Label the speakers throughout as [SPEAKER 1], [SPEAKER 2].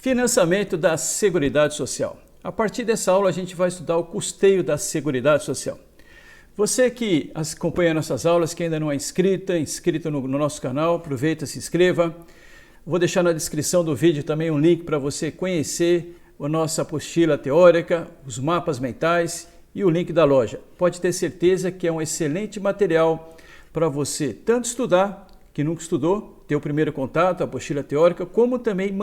[SPEAKER 1] Financiamento da Seguridade Social. A partir dessa aula a gente vai estudar o custeio da Seguridade Social. Você que acompanha nossas aulas, que ainda não é inscrito no nosso canal, aproveita, se inscreva. Vou deixar na descrição do vídeo também um link para você conhecer a nossa apostila teórica, os mapas mentais e o link da loja. Pode ter certeza que é um excelente material para você tanto estudar, que nunca estudou, ter o primeiro contato, a apostila teórica, como também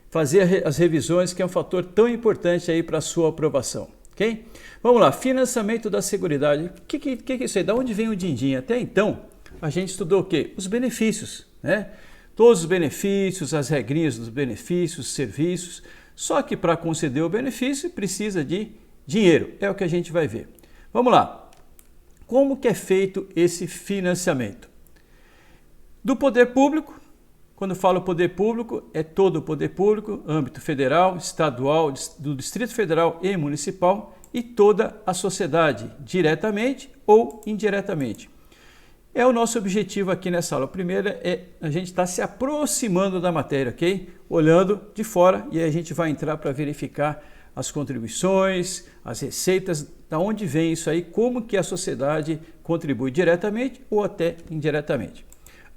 [SPEAKER 1] fazer as revisões, que é um fator tão importante aí para a sua aprovação, ok? Vamos lá, financiamento da Seguridade. O que é isso aí? Da onde vem o din-din? Até então, a gente estudou o quê? Os benefícios, né? Todos os benefícios, as regrinhas dos benefícios, serviços. Só que para conceder o benefício precisa de dinheiro. É o que a gente vai ver. Vamos lá. Como que é feito esse financiamento? Do poder público. Quando falo poder público, é todo o poder público, âmbito federal, estadual, do Distrito Federal e municipal e toda a sociedade, diretamente ou indiretamente. É o nosso objetivo aqui nessa aula. A primeira é a gente estar se aproximando da matéria, ok? Olhando de fora e aí a gente vai entrar para verificar as contribuições, as receitas, da onde vem isso aí, como que a sociedade contribui diretamente ou até indiretamente.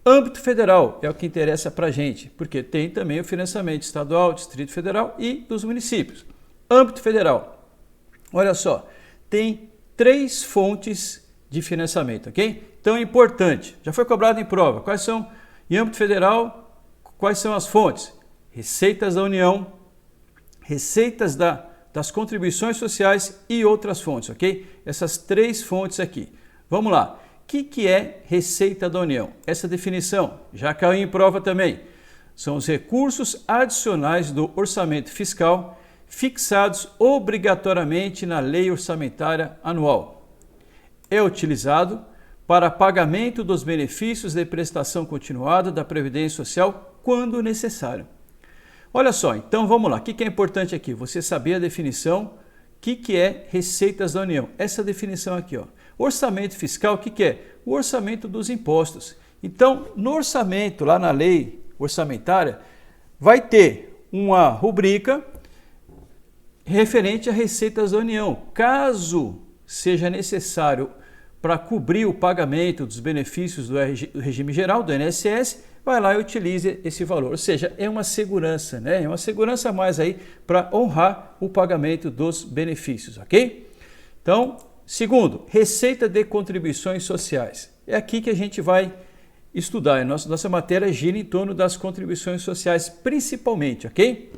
[SPEAKER 1] Âmbito federal é o que interessa para a gente, porque tem também o financiamento estadual, Distrito Federal e dos municípios. Âmbito federal, olha só, tem 3 fontes de financiamento, ok? Então é importante, já foi cobrado em prova, quais são, em âmbito federal, quais são as fontes? Receitas da União, receitas das contribuições sociais e outras fontes, ok? Essas 3 fontes aqui. Vamos lá. O que é Receita da União? Essa definição já caiu em prova também. São os recursos adicionais do orçamento fiscal fixados obrigatoriamente na Lei Orçamentária Anual. É utilizado para pagamento dos benefícios de prestação continuada da Previdência Social quando necessário. Olha só, então vamos lá. O que é importante aqui? Você saber a definição. O que é Receitas da União? Essa definição aqui, ó. Orçamento fiscal, o que é? O orçamento dos impostos. Então, no orçamento, lá na lei orçamentária, vai ter uma rubrica referente a Receitas da União. Caso seja necessário para cobrir o pagamento dos benefícios do regime geral, do INSS, vai lá e utilize esse valor. Ou seja, é uma segurança, né? É uma segurança a mais aí para honrar o pagamento dos benefícios, ok? Então, segundo, receita de contribuições sociais. É aqui que a gente vai estudar. Nossa matéria gira em torno das contribuições sociais, principalmente, ok?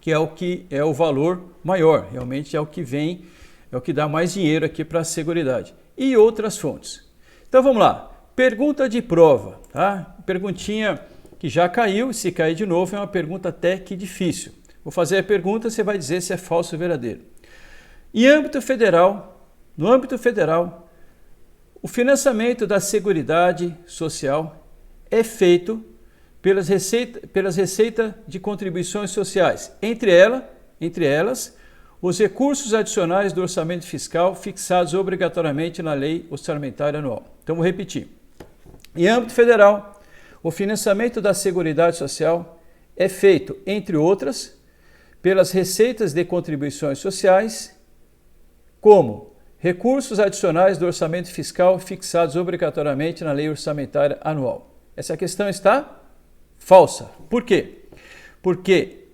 [SPEAKER 1] Que é o valor maior, realmente é o que vem, é o que dá mais dinheiro aqui para a Seguridade. E outras fontes. Então vamos lá. Pergunta de prova, tá? Perguntinha que já caiu, se cair de novo é uma pergunta até que difícil. Vou fazer a pergunta, você vai dizer se é falso ou verdadeiro. Em âmbito federal, no âmbito federal, o financiamento da Seguridade Social é feito pelas receitas de contribuições sociais, entre elas, os recursos adicionais do orçamento fiscal fixados obrigatoriamente na Lei Orçamentária Anual. Então, vou repetir. Em âmbito federal, o financiamento da Seguridade Social é feito, entre outras, pelas receitas de contribuições sociais, como recursos adicionais do orçamento fiscal fixados obrigatoriamente na Lei Orçamentária Anual. Essa questão está falsa. Por quê? Porque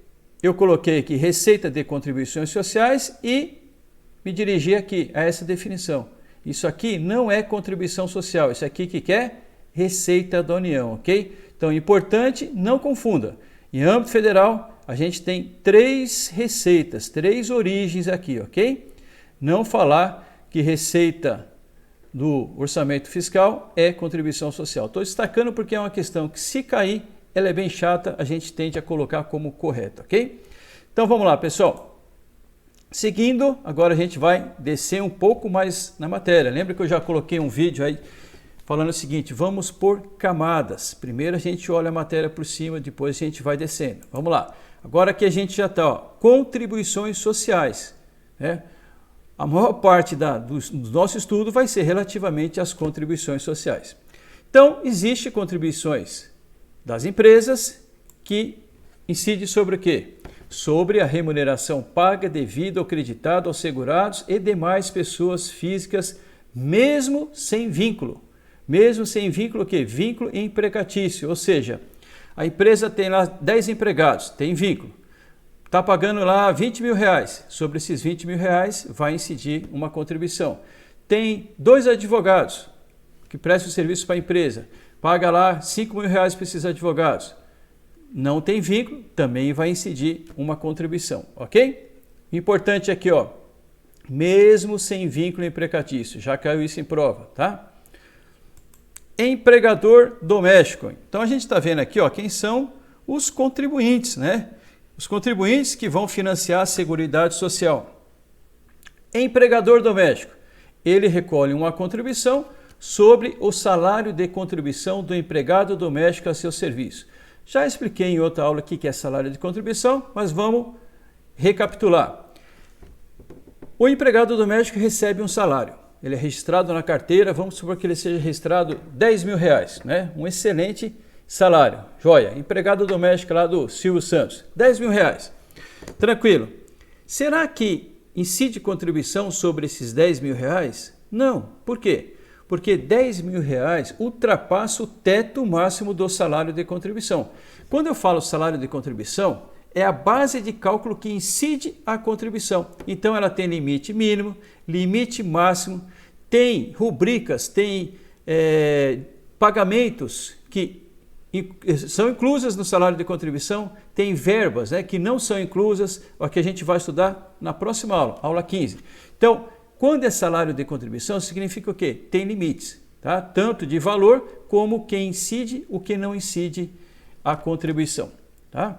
[SPEAKER 1] eu coloquei aqui receita de contribuições sociais e me dirigi aqui a essa definição. Isso aqui não é contribuição social, isso aqui que é Receita da União, ok? Então, importante, não confunda. Em âmbito federal, a gente tem 3 receitas, 3 origens aqui, ok? Não falar que receita do orçamento fiscal é contribuição social. Estou destacando porque é uma questão que, se cair, ela é bem chata, a gente tende a colocar como correta, ok? Então vamos lá, pessoal. Seguindo, agora a gente vai descer um pouco mais na matéria. Lembra que eu já coloquei um vídeo aí falando o seguinte, vamos por camadas. Primeiro a gente olha a matéria por cima, depois a gente vai descendo. Vamos lá. Agora aqui a gente já está, contribuições sociais, né? A maior parte do nosso estudo vai ser relativamente às contribuições sociais. Então, existem contribuições das empresas que incide sobre o quê? Sobre a remuneração paga devida ou creditada aos segurados e demais pessoas físicas, mesmo sem vínculo. Mesmo sem vínculo o quê? Vínculo empregatício, ou seja, a empresa tem lá 10 empregados, tem vínculo. Está pagando lá 20 mil reais. Sobre esses 20 mil reais vai incidir uma contribuição. Tem 2 advogados que prestam serviço para a empresa. Paga lá 5 mil reais para esses advogados. Não tem vínculo, também vai incidir uma contribuição, ok? Importante aqui, ó, mesmo sem vínculo empregatício, já caiu isso em prova, tá? Empregador doméstico. Então a gente está vendo aqui, ó, quem são os contribuintes, né? Os contribuintes que vão financiar a Seguridade Social. Empregador doméstico, ele recolhe uma contribuição sobre o salário de contribuição do empregado doméstico a seu serviço. Já expliquei em outra aula o que é salário de contribuição, mas vamos recapitular. O empregado doméstico recebe um salário. Ele é registrado na carteira, vamos supor que ele seja registrado 10 mil reais, né? Um excelente salário. Joia, empregado doméstico lá do Silvio Santos, 10 mil reais. Tranquilo. Será que incide contribuição sobre esses 10 mil reais? Não. Por quê? Porque 10 mil reais ultrapassa o teto máximo do salário de contribuição. Quando eu falo salário de contribuição, é a base de cálculo que incide a contribuição. Então ela tem limite mínimo, limite máximo, tem rubricas, tem pagamentos que são inclusas no salário de contribuição, tem verbas, né, que não são inclusas, o que a gente vai estudar na próxima aula, aula 15. Então, quando é salário de contribuição, significa o quê? Tem limites, tá? Tanto de valor como que incide o que não incide a contribuição, tá?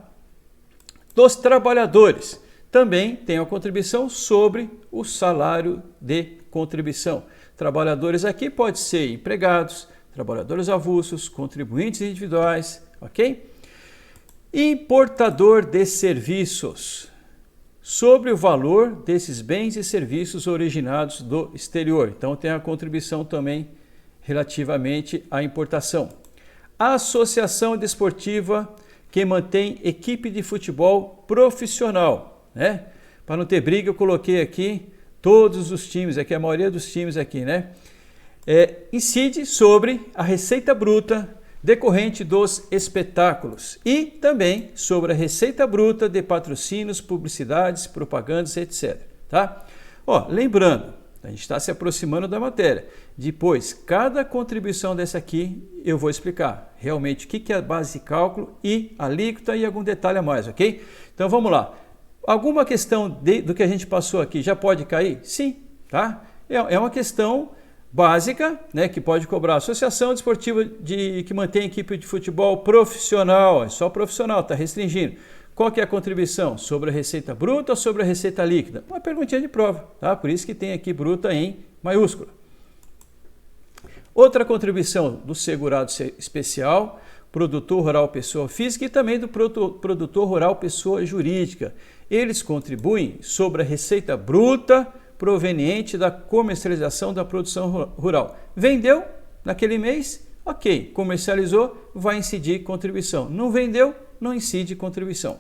[SPEAKER 1] Dos trabalhadores, também tem a contribuição sobre o salário de contribuição. Trabalhadores aqui pode ser empregados, trabalhadores avulsos, contribuintes individuais, ok? Importador de serviços, sobre o valor desses bens e serviços originados do exterior. Então tem a contribuição também relativamente à importação. A associação desportiva que mantém equipe de futebol profissional, né? Para não ter briga, eu coloquei aqui todos os times, aqui a maioria dos times aqui, né? Incide sobre a receita bruta decorrente dos espetáculos e também sobre a receita bruta de patrocínios, publicidades, propagandas, etc. Tá? Ó, lembrando, a gente está se aproximando da matéria. Depois, cada contribuição dessa aqui eu vou explicar realmente o que é a base de cálculo e a alíquota e algum detalhe a mais, ok? Então vamos lá. Alguma questão do que a gente passou aqui já pode cair? Sim, tá? É uma questão básica, né, que pode cobrar. Associação desportiva que mantém equipe de futebol profissional, é só profissional, está restringindo. Qual que é a contribuição? Sobre a receita bruta ou sobre a receita líquida? Uma perguntinha de prova, tá? Por isso que tem aqui bruta em maiúscula. Outra contribuição do segurado especial, produtor rural pessoa física e também do produtor rural pessoa jurídica. Eles contribuem sobre a receita bruta proveniente da comercialização da produção rural. Vendeu naquele mês? Ok. Comercializou? Vai incidir contribuição. Não vendeu? Não incide contribuição.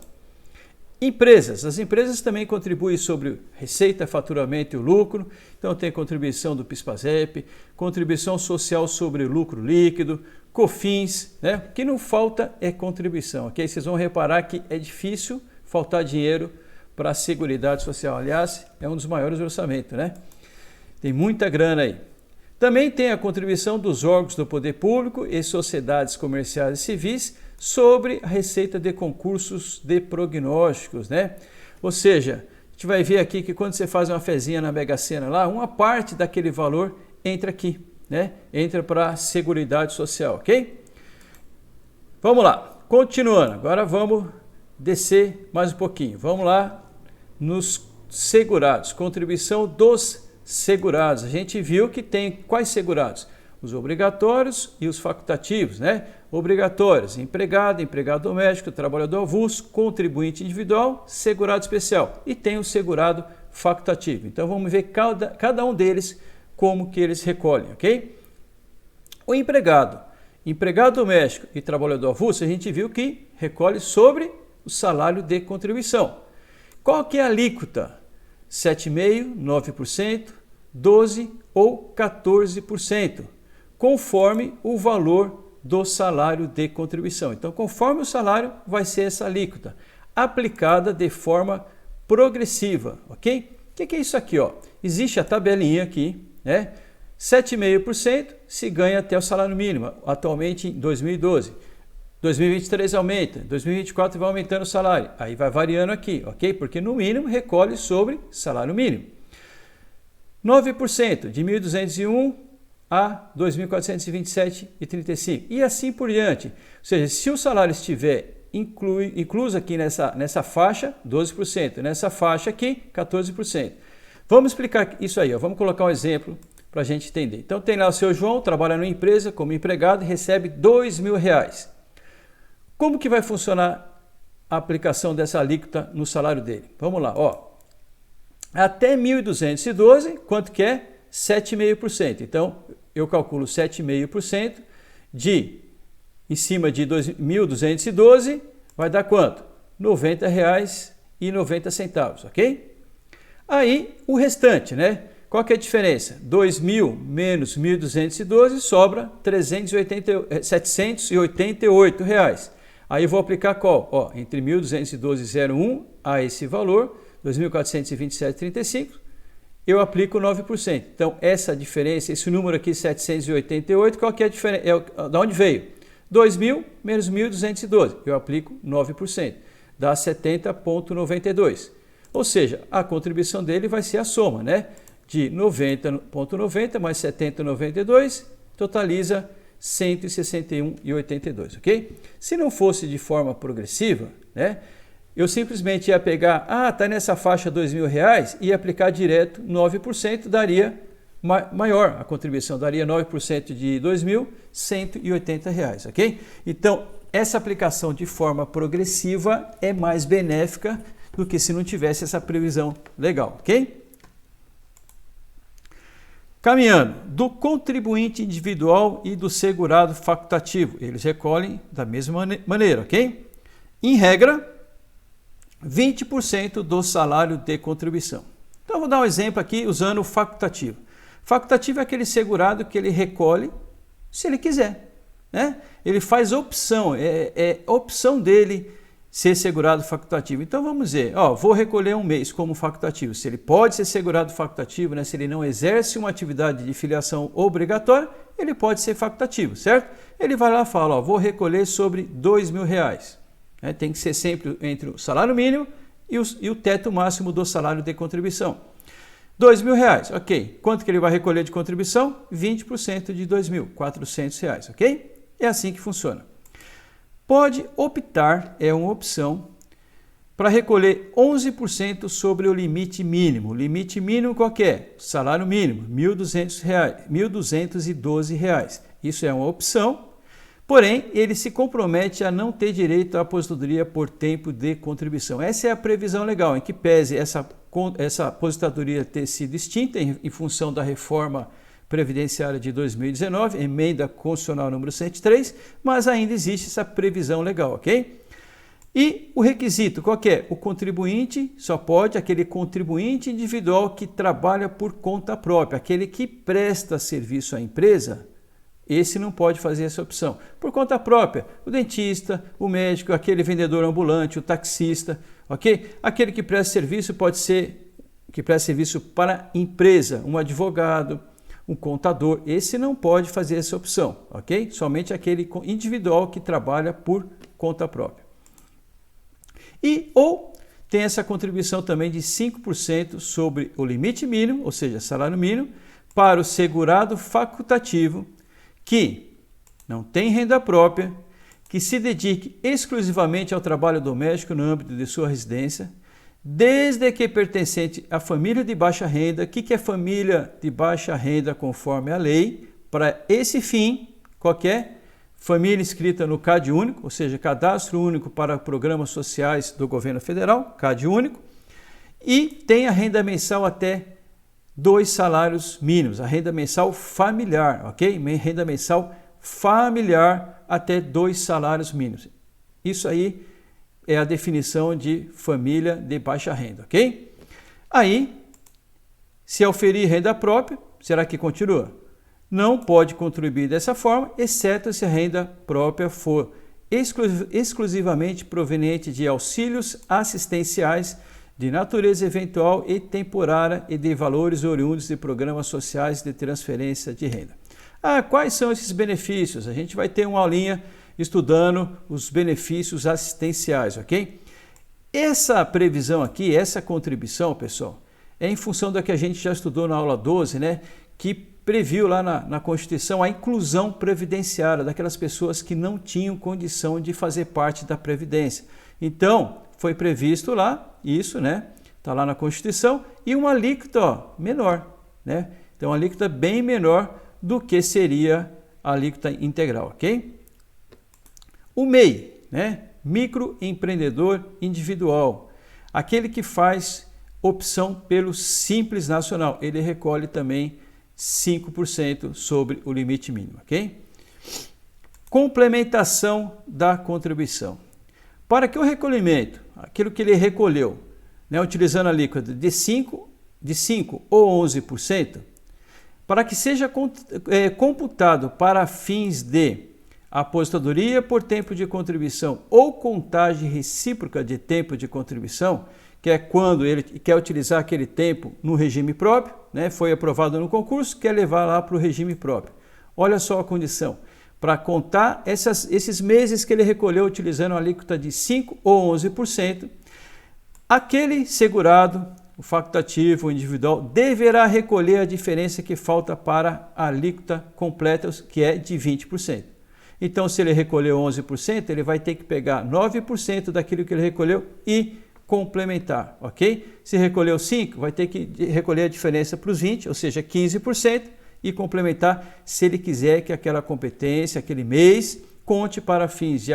[SPEAKER 1] Empresas. As empresas também contribuem sobre receita, faturamento e o lucro. Então tem contribuição do PIS/PASEP, contribuição social sobre o lucro líquido, COFINS, né? O que não falta é contribuição, ok? Vocês vão reparar que é difícil faltar dinheiro para a Seguridade Social. Aliás, é um dos maiores orçamentos, né? Tem muita grana aí. Também tem a contribuição dos órgãos do poder público e sociedades comerciais e civis sobre a receita de concursos de prognósticos, né? Ou seja, a gente vai ver aqui que quando você faz uma fezinha na Mega Sena lá, uma parte daquele valor entra aqui, né? Entra para a Seguridade Social, ok? Vamos lá, continuando. Agora vamos descer mais um pouquinho. Vamos lá nos segurados, contribuição dos segurados. A gente viu que tem quais segurados? Os obrigatórios e os facultativos, né? Obrigatórios, empregado, empregado doméstico, trabalhador avulso, contribuinte individual, segurado especial. E tem o segurado facultativo. Então vamos ver cada um deles, como que eles recolhem, ok? O empregado doméstico e trabalhador avulso, a gente viu que recolhe sobre o salário de contribuição. Qual que é a alíquota? 7,5%, 9%, 12% ou 14%, conforme o valor do salário de contribuição. Então, conforme o salário, vai ser essa alíquota, aplicada de forma progressiva, ok? O que é isso aqui? Ó? Existe a tabelinha aqui, né? 7,5% se ganha até o salário mínimo, atualmente em 2012. 2023 aumenta, 2024 vai aumentando o salário, aí vai variando aqui, ok? Porque no mínimo recolhe sobre salário mínimo. 9% de 1.201 a 2.427,35 e assim por diante. Ou seja, se o salário estiver incluso aqui nessa faixa, 12%, nessa faixa aqui, 14%. Vamos explicar isso aí, ó. Vamos colocar um exemplo para a gente entender. Então tem lá o seu João, trabalha numa empresa como empregado e recebe R$2.000. Como que vai funcionar a aplicação dessa alíquota no salário dele? Vamos lá, ó. Até 1.212, quanto que é? 7,5%. Então, eu calculo 7,5% em cima de 1.212, vai dar quanto? R$ 90,90, ok? Aí, o restante, né? Qual que é a diferença? 2.000 menos 1.212 sobra R$ 788. Aí eu vou aplicar qual? Ó, entre 1.212,01 a esse valor, 2.427,35, eu aplico 9%. Então, essa diferença, esse número aqui, 788, qual que é a diferença? Da onde veio? 2.000 menos 1.212, eu aplico 9%, dá 70,92. Ou seja, a contribuição dele vai ser a soma, né? De 90,90 mais 70,92, totaliza 161,82, ok? Se não fosse de forma progressiva, né? Eu simplesmente ia pegar, tá nessa faixa R$2.000 e aplicar direto 9%, daria maior a contribuição, daria 9% de R$2.000, R$180, ok? Então, essa aplicação de forma progressiva é mais benéfica do que se não tivesse essa previsão legal, ok? Caminhando, do contribuinte individual e do segurado facultativo, eles recolhem da mesma maneira, ok? Em regra, 20% do salário de contribuição. Então, vou dar um exemplo aqui usando o facultativo. Facultativo é aquele segurado que ele recolhe se ele quiser, né? Ele faz opção, é opção dele ser segurado facultativo. Então vamos ver, vou recolher um mês como facultativo. Se ele pode ser segurado facultativo, né? Se ele não exerce uma atividade de filiação obrigatória, ele pode ser facultativo, certo? Ele vai lá e fala, vou recolher sobre R$2.000. Né? Tem que ser sempre entre o salário mínimo e o teto máximo do salário de contribuição. R$2.000, ok. Quanto que ele vai recolher de contribuição? 20% de R$2.000, R$400, ok? É assim que funciona. Pode optar, é uma opção, para recolher 11% sobre o limite mínimo. O limite mínimo qual que é? Salário mínimo, R$1.212. Isso é uma opção, porém, ele se compromete a não ter direito à aposentadoria por tempo de contribuição. Essa é a previsão legal, em que pese essa aposentadoria ter sido extinta em função da reforma previdenciária de 2019, emenda constitucional número 103, mas ainda existe essa previsão legal, ok? E o requisito, qual que é? O contribuinte só pode, aquele contribuinte individual que trabalha por conta própria, aquele que presta serviço à empresa, esse não pode fazer essa opção. Por conta própria, o dentista, o médico, aquele vendedor ambulante, o taxista, ok? Aquele que presta serviço pode ser, que presta serviço para empresa, um advogado, um contador, esse não pode fazer essa opção, ok? Somente aquele individual que trabalha por conta própria. Ou tem essa contribuição também de 5% sobre o limite mínimo, ou seja, salário mínimo, para o segurado facultativo que não tem renda própria, que se dedique exclusivamente ao trabalho doméstico no âmbito de sua residência, desde que pertencente à família de baixa renda. O que é família de baixa renda conforme a lei? Para esse fim, qualquer família inscrita no CAD único, ou seja, Cadastro Único para Programas Sociais do Governo Federal, CAD único, e tem a renda mensal até 2 salários mínimos, a renda mensal familiar, ok? Renda mensal familiar até 2 salários mínimos. Isso aí é a definição de família de baixa renda, ok? Aí, se auferir renda própria, será que continua? Não pode contribuir dessa forma, exceto se a renda própria for exclusivamente proveniente de auxílios assistenciais de natureza eventual e temporária e de valores oriundos de programas sociais de transferência de renda. Quais são esses benefícios? A gente vai ter uma aulinha estudando os benefícios assistenciais, ok? Essa previsão aqui, essa contribuição, pessoal, é em função da que a gente já estudou na aula 12, né? Que previu lá na Constituição a inclusão previdenciária daquelas pessoas que não tinham condição de fazer parte da Previdência. Então, foi previsto lá, isso, né? Está lá na Constituição, e uma alíquota menor, né? Então, uma alíquota bem menor do que seria a alíquota integral, ok? O MEI, né? Microempreendedor individual, aquele que faz opção pelo Simples Nacional, ele recolhe também 5% sobre o limite mínimo, ok? Complementação da contribuição. Para que o recolhimento, aquilo que ele recolheu, né, utilizando a alíquota de 5 ou 11%, para que seja computado para fins de aposentadoria por tempo de contribuição ou contagem recíproca de tempo de contribuição, que é quando ele quer utilizar aquele tempo no regime próprio, né, foi aprovado no concurso, quer levar lá para o regime próprio. Olha só a condição. Para contar esses meses que ele recolheu utilizando a alíquota de 5 ou 11%, aquele segurado, o facultativo, o individual, deverá recolher a diferença que falta para a alíquota completa, que é de 20%. Então, se ele recolheu 11%, ele vai ter que pegar 9% daquilo que ele recolheu e complementar, ok? Se recolheu 5%, vai ter que recolher a diferença para os 20%, ou seja, 15%, e complementar se ele quiser que aquela competência, aquele mês, conte para fins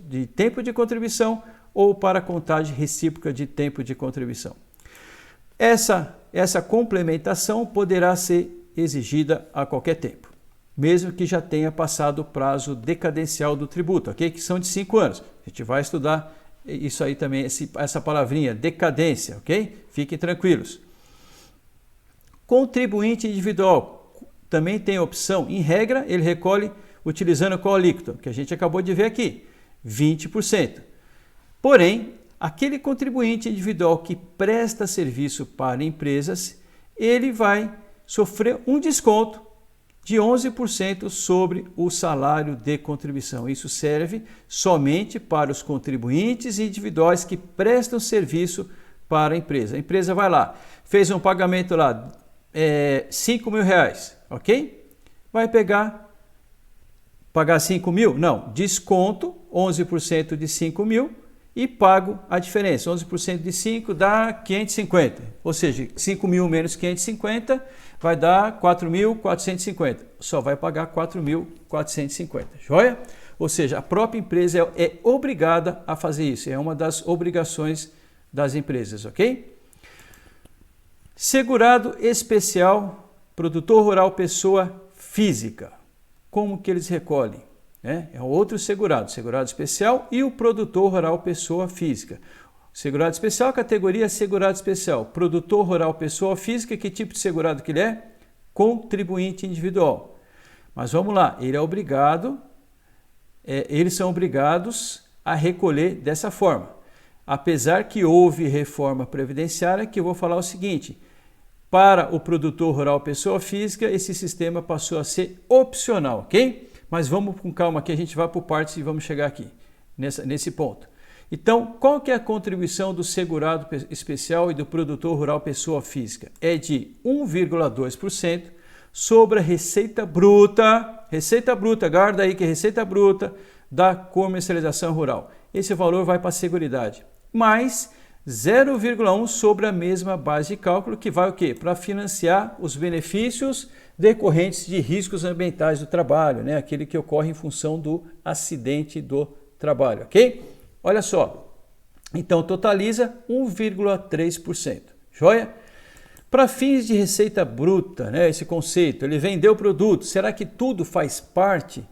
[SPEAKER 1] de tempo de contribuição ou para contagem recíproca de tempo de contribuição. Essa complementação poderá ser exigida a qualquer tempo, mesmo que já tenha passado o prazo decadencial do tributo, ok? Que são de 5 anos. A gente vai estudar isso aí também, essa palavrinha, decadência, ok? Fiquem tranquilos. Contribuinte individual também tem opção, em regra, ele recolhe utilizando qual alíquota? Que a gente acabou de ver aqui, 20%. Porém, aquele contribuinte individual que presta serviço para empresas, ele vai sofrer um desconto de 11% sobre o salário de contribuição. Isso serve somente para os contribuintes individuais que prestam serviço para a empresa. A empresa vai lá, fez um pagamento lá, R$5.000, ok? Vai pagar 5 mil? Não, desconto 11% de 5 mil e pago a diferença. 11% de 5 dá 550, ou seja, 5 mil menos 550 vai dar 4.450. Só vai pagar 4.450, joia? Ou seja, a própria empresa é obrigada a fazer isso, é uma das obrigações das empresas, ok? Segurado especial, produtor rural, pessoa física. Como que eles recolhem? É outro segurado especial e o produtor rural, pessoa física. Segurado especial, categoria segurado especial. Produtor rural, pessoa física, que tipo de segurado que ele é? Contribuinte individual. Mas vamos lá, eles são obrigados a recolher dessa forma. Apesar que houve reforma previdenciária, que eu vou falar o seguinte: para o produtor rural, pessoa física, esse sistema passou a ser opcional, ok? Mas vamos com calma aqui, a gente vai por partes e vamos chegar aqui, nesse ponto. Então, qual que é a contribuição do segurado especial e do produtor rural, pessoa física? É de 1,2% sobre a receita bruta, guarda aí que é receita bruta da comercialização rural. Esse valor vai para a Seguridade, mais 0,1 sobre a mesma base de cálculo, que vai o quê? Para financiar os benefícios decorrentes de riscos ambientais do trabalho, né? Aquele que ocorre em função do acidente do trabalho, ok? Olha só, então totaliza 1,3%, joia? Para fins de receita bruta, né? Esse conceito, ele vendeu produto, será que tudo faz parte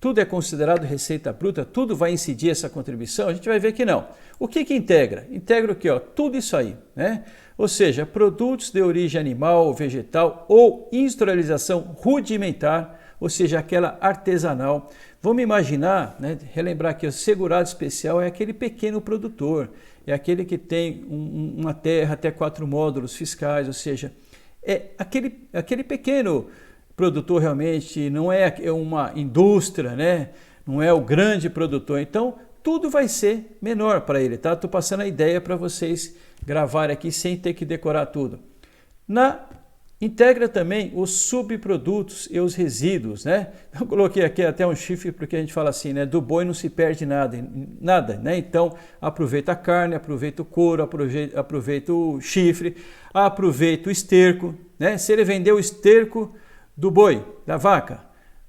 [SPEAKER 1] tudo é considerado receita bruta, tudo vai incidir essa contribuição? A gente vai ver que não. O que que integra? Integra o quê? Tudo isso aí, né? Ou seja, produtos de origem animal ou vegetal ou industrialização rudimentar, ou seja, aquela artesanal. Vamos imaginar, né, relembrar que o segurado especial é aquele pequeno produtor, é aquele que tem uma terra até 4 módulos fiscais, ou seja, é aquele pequeno produtor realmente, não é uma indústria, né? Não é o grande produtor. Então, tudo vai ser menor para ele, tá? Estou passando a ideia para vocês gravarem aqui sem ter que decorar tudo. Integra também os subprodutos e os resíduos, né? Eu coloquei aqui até um chifre porque a gente fala assim, né? Do boi não se perde nada, né? Então, aproveita a carne, aproveita o couro, aproveita o chifre, aproveita o esterco, né? Se ele vender o esterco do boi, da vaca,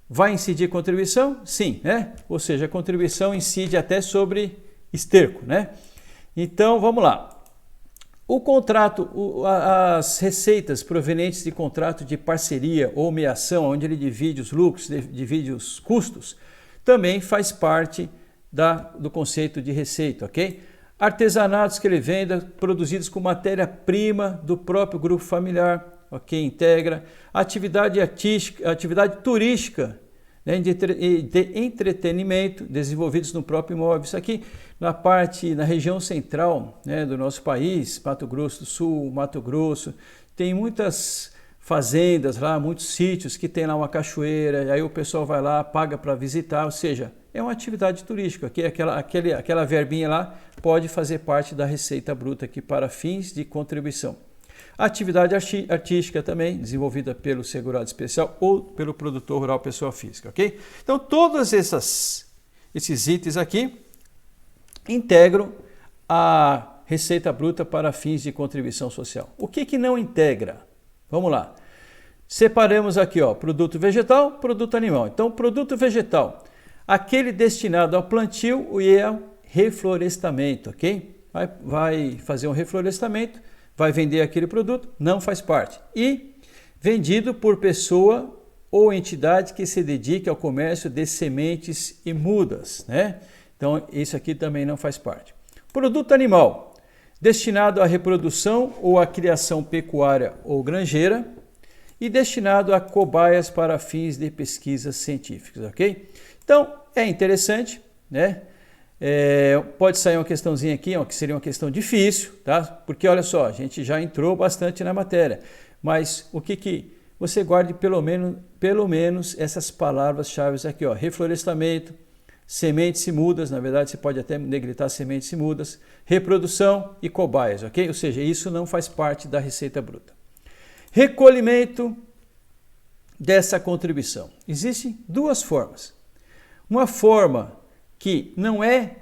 [SPEAKER 1] vai incidir contribuição? Sim, né? Ou seja, a contribuição incide até sobre esterco, né? Então, vamos lá. O contrato, as receitas provenientes de contrato de parceria ou meação, onde ele divide os lucros, divide os custos, também faz parte do conceito de receita, ok? Artesanatos que ele venda, produzidos com matéria-prima do próprio grupo familiar, ok? Integra. Atividade artística, atividade turística, né, de entretenimento, desenvolvidos no próprio imóvel. Isso aqui na região central, né, do nosso país, Mato Grosso do Sul, Mato Grosso, tem muitas fazendas lá, muitos sítios que tem lá uma cachoeira, aí o pessoal vai lá, paga para visitar, ou seja, é uma atividade turística, que aquela verbinha lá pode fazer parte da receita bruta aqui para fins de contribuição. Atividade artística também, desenvolvida pelo segurado especial ou pelo produtor rural pessoa física, ok? Então, todos esses itens aqui integram a receita bruta para fins de contribuição social. O que não integra? Vamos lá. Separamos aqui, ó, produto vegetal, produto animal. Então, produto vegetal, aquele destinado ao plantio e ao reflorestamento, ok? Vai fazer um reflorestamento, vai vender aquele produto, não faz parte. E vendido por pessoa ou entidade que se dedique ao comércio de sementes e mudas, né? Então, isso aqui também não faz parte. Produto animal, destinado à reprodução ou à criação pecuária ou granjeira e destinado a cobaias para fins de pesquisas científicas, ok? Então, é interessante, né? Pode sair uma questãozinha aqui, ó, que seria uma questão difícil, tá? Porque olha só, a gente já entrou bastante na matéria, mas o que você guarde pelo menos essas palavras-chave aqui, ó, reflorestamento, sementes e mudas, na verdade você pode até negritar sementes e mudas, reprodução e cobaias, ok? Ou seja, isso não faz parte da receita bruta. Recolhimento dessa contribuição. Existem duas formas. Uma forma que não é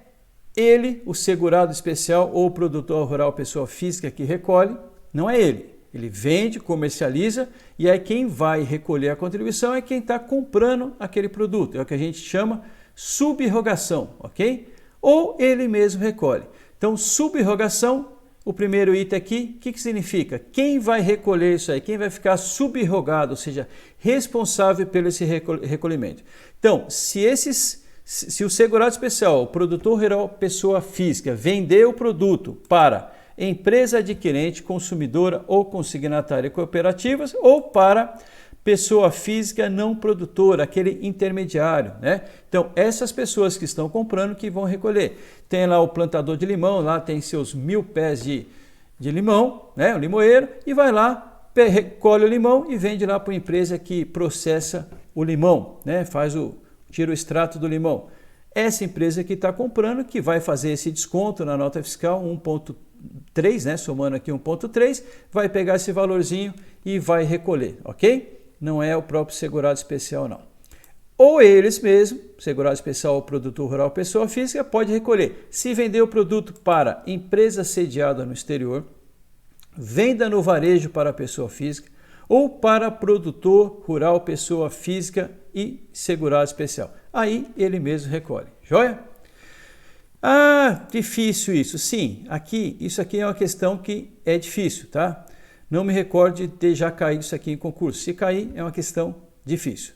[SPEAKER 1] ele, o segurado especial ou o produtor rural pessoa física que recolhe, não é ele. Ele vende, comercializa e aí quem vai recolher a contribuição é quem está comprando aquele produto. É o que a gente chama subrogação, ok? Ou ele mesmo recolhe. Então, subrogação, o primeiro item aqui, o que significa? Quem vai recolher isso aí? Quem vai ficar subrogado, ou seja, responsável pelo esse recolhimento? Então, se o segurado especial, o produtor rural pessoa física, vender o produto para empresa adquirente, consumidora ou consignatária cooperativas ou para pessoa física não produtora, aquele intermediário, né? Então, essas pessoas que estão comprando que vão recolher. Tem lá o plantador de limão, lá tem seus 1000 pés de limão, né? O limoeiro, e vai lá, recolhe o limão e vende lá para uma empresa que processa o limão, né? Tira o extrato do limão. Essa empresa que está comprando, que vai fazer esse desconto na nota fiscal 1,3, né? Somando aqui 1,3, vai pegar esse valorzinho e vai recolher, ok? Não é o próprio segurado especial, não. Ou eles mesmos, segurado especial ou produtor rural pessoa física, pode recolher. Se vender o produto para empresa sediada no exterior, venda no varejo para pessoa física, ou para produtor rural, pessoa física e segurado especial. Aí ele mesmo recolhe. Joia? Ah, difícil isso. Sim, isso aqui é uma questão que é difícil, tá? Não me recordo de ter já caído isso aqui em concurso. Se cair, é uma questão difícil.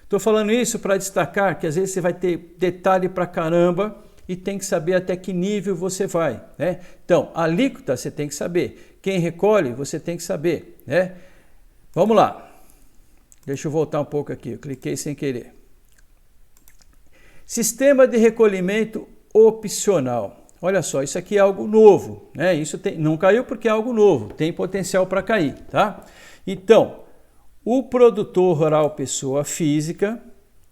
[SPEAKER 1] Estou falando isso para destacar que às vezes você vai ter detalhe para caramba e tem que saber até que nível você vai, né? Então, a alíquota você tem que saber. Quem recolhe, você tem que saber, né? Vamos lá. Deixa eu voltar um pouco aqui, eu cliquei sem querer. Sistema de recolhimento opcional. Olha só, isso aqui é algo novo, né? Isso não caiu porque é algo novo, tem potencial para cair, tá? Então, o produtor rural pessoa física,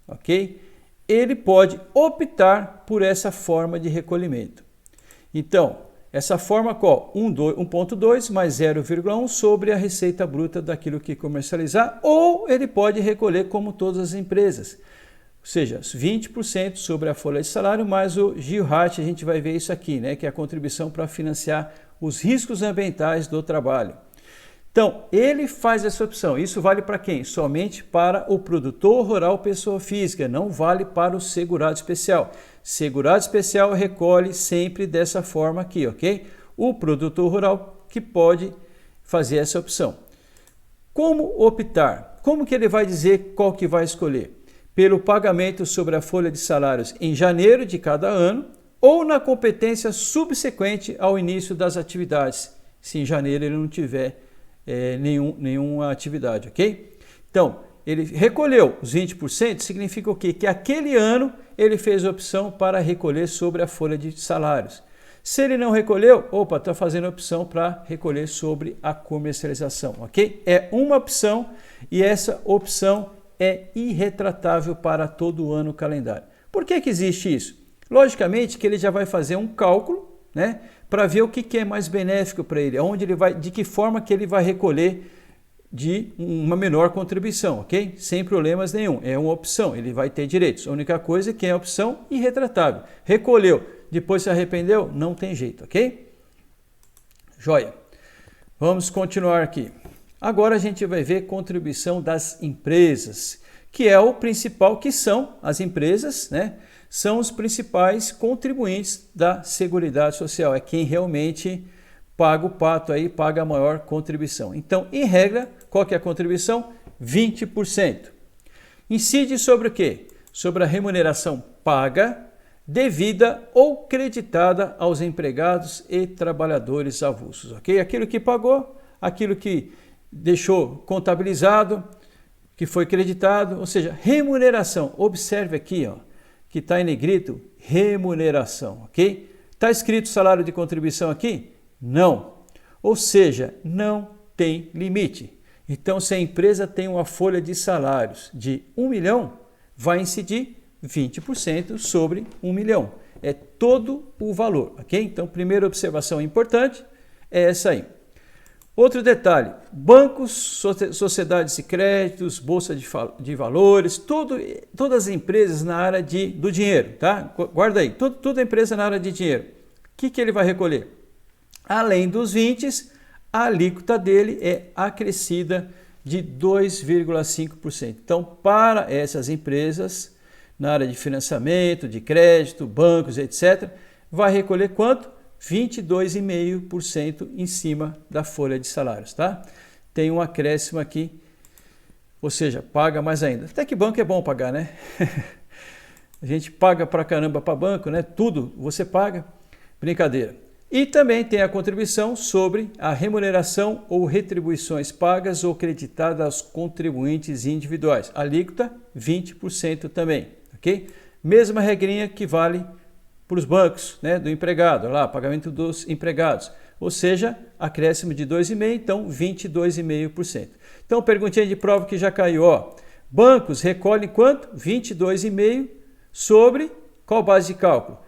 [SPEAKER 1] ok? Ele pode optar por essa forma de recolhimento. Então, essa forma qual? 1,2 mais 0,1 sobre a receita bruta daquilo que comercializar, ou ele pode recolher como todas as empresas. Ou seja, 20% sobre a folha de salário, mais o GIRAT, a gente vai ver isso aqui, né? Que é a contribuição para financiar os riscos ambientais do trabalho. Então, ele faz essa opção. Isso vale para quem? Somente para o produtor rural pessoa física, não vale para o segurado especial. Segurado especial recolhe sempre dessa forma aqui, ok? O produtor rural que pode fazer essa opção. Como optar? Como que ele vai dizer qual que vai escolher? Pelo pagamento sobre a folha de salários em janeiro de cada ano ou na competência subsequente ao início das atividades, se em janeiro ele não tiver nenhuma atividade, ok? Então, ele recolheu os 20%, significa o quê? Que aquele ano ele fez a opção para recolher sobre a folha de salários. Se ele não recolheu, está fazendo a opção para recolher sobre a comercialização, ok? É uma opção e essa opção é irretratável para todo o ano calendário. Por que existe isso? Logicamente que ele já vai fazer um cálculo, né, para ver o que é mais benéfico para ele, onde ele vai, de que forma que ele vai recolher de uma menor contribuição, ok? Sem problemas nenhum, é uma opção, ele vai ter direitos. A única coisa é que é a opção irretratável. Recolheu, depois se arrependeu, não tem jeito, ok? Joia. Vamos continuar aqui. Agora a gente vai ver contribuição das empresas, que é o principal, que são as empresas, né? São os principais contribuintes da Seguridade Social, é quem realmente paga o pato aí, paga a maior contribuição. Então, em regra, qual que é a contribuição? 20%. Incide sobre o quê? Sobre a remuneração paga, devida ou creditada aos empregados e trabalhadores avulsos, ok? Aquilo que pagou, aquilo que deixou contabilizado, que foi creditado, ou seja, remuneração. Observe aqui, ó, que está em negrito, remuneração, ok? Está escrito salário de contribuição aqui? Não. Ou seja, não tem limite. Então, se a empresa tem uma folha de salários de 1 milhão, vai incidir 20% sobre 1 milhão. É todo o valor, ok? Então, primeira observação importante é essa aí. Outro detalhe, bancos, sociedades de créditos, bolsa de valores, todas as empresas na área do dinheiro, tá? Guarda aí, toda empresa na área de dinheiro. O que ele vai recolher? Além dos 20, a alíquota dele é acrescida de 2,5%. Então, para essas empresas, na área de financiamento, de crédito, bancos, etc., vai recolher quanto? 22,5% em cima da folha de salários, tá? Tem um acréscimo aqui, ou seja, paga mais ainda. Até que banco é bom pagar, né? A gente paga pra caramba para banco, né? Tudo você paga, brincadeira. E também tem a contribuição sobre a remuneração ou retribuições pagas ou creditadas aos contribuintes individuais. Alíquota 20% também, ok? Mesma regrinha que vale para os bancos, né, do empregado, lá, pagamento dos empregados. Ou seja, acréscimo de 2,5%, então 22,5%. Então, perguntinha de prova que já caiu, ó. Bancos recolhem quanto? 22,5% sobre qual base de cálculo?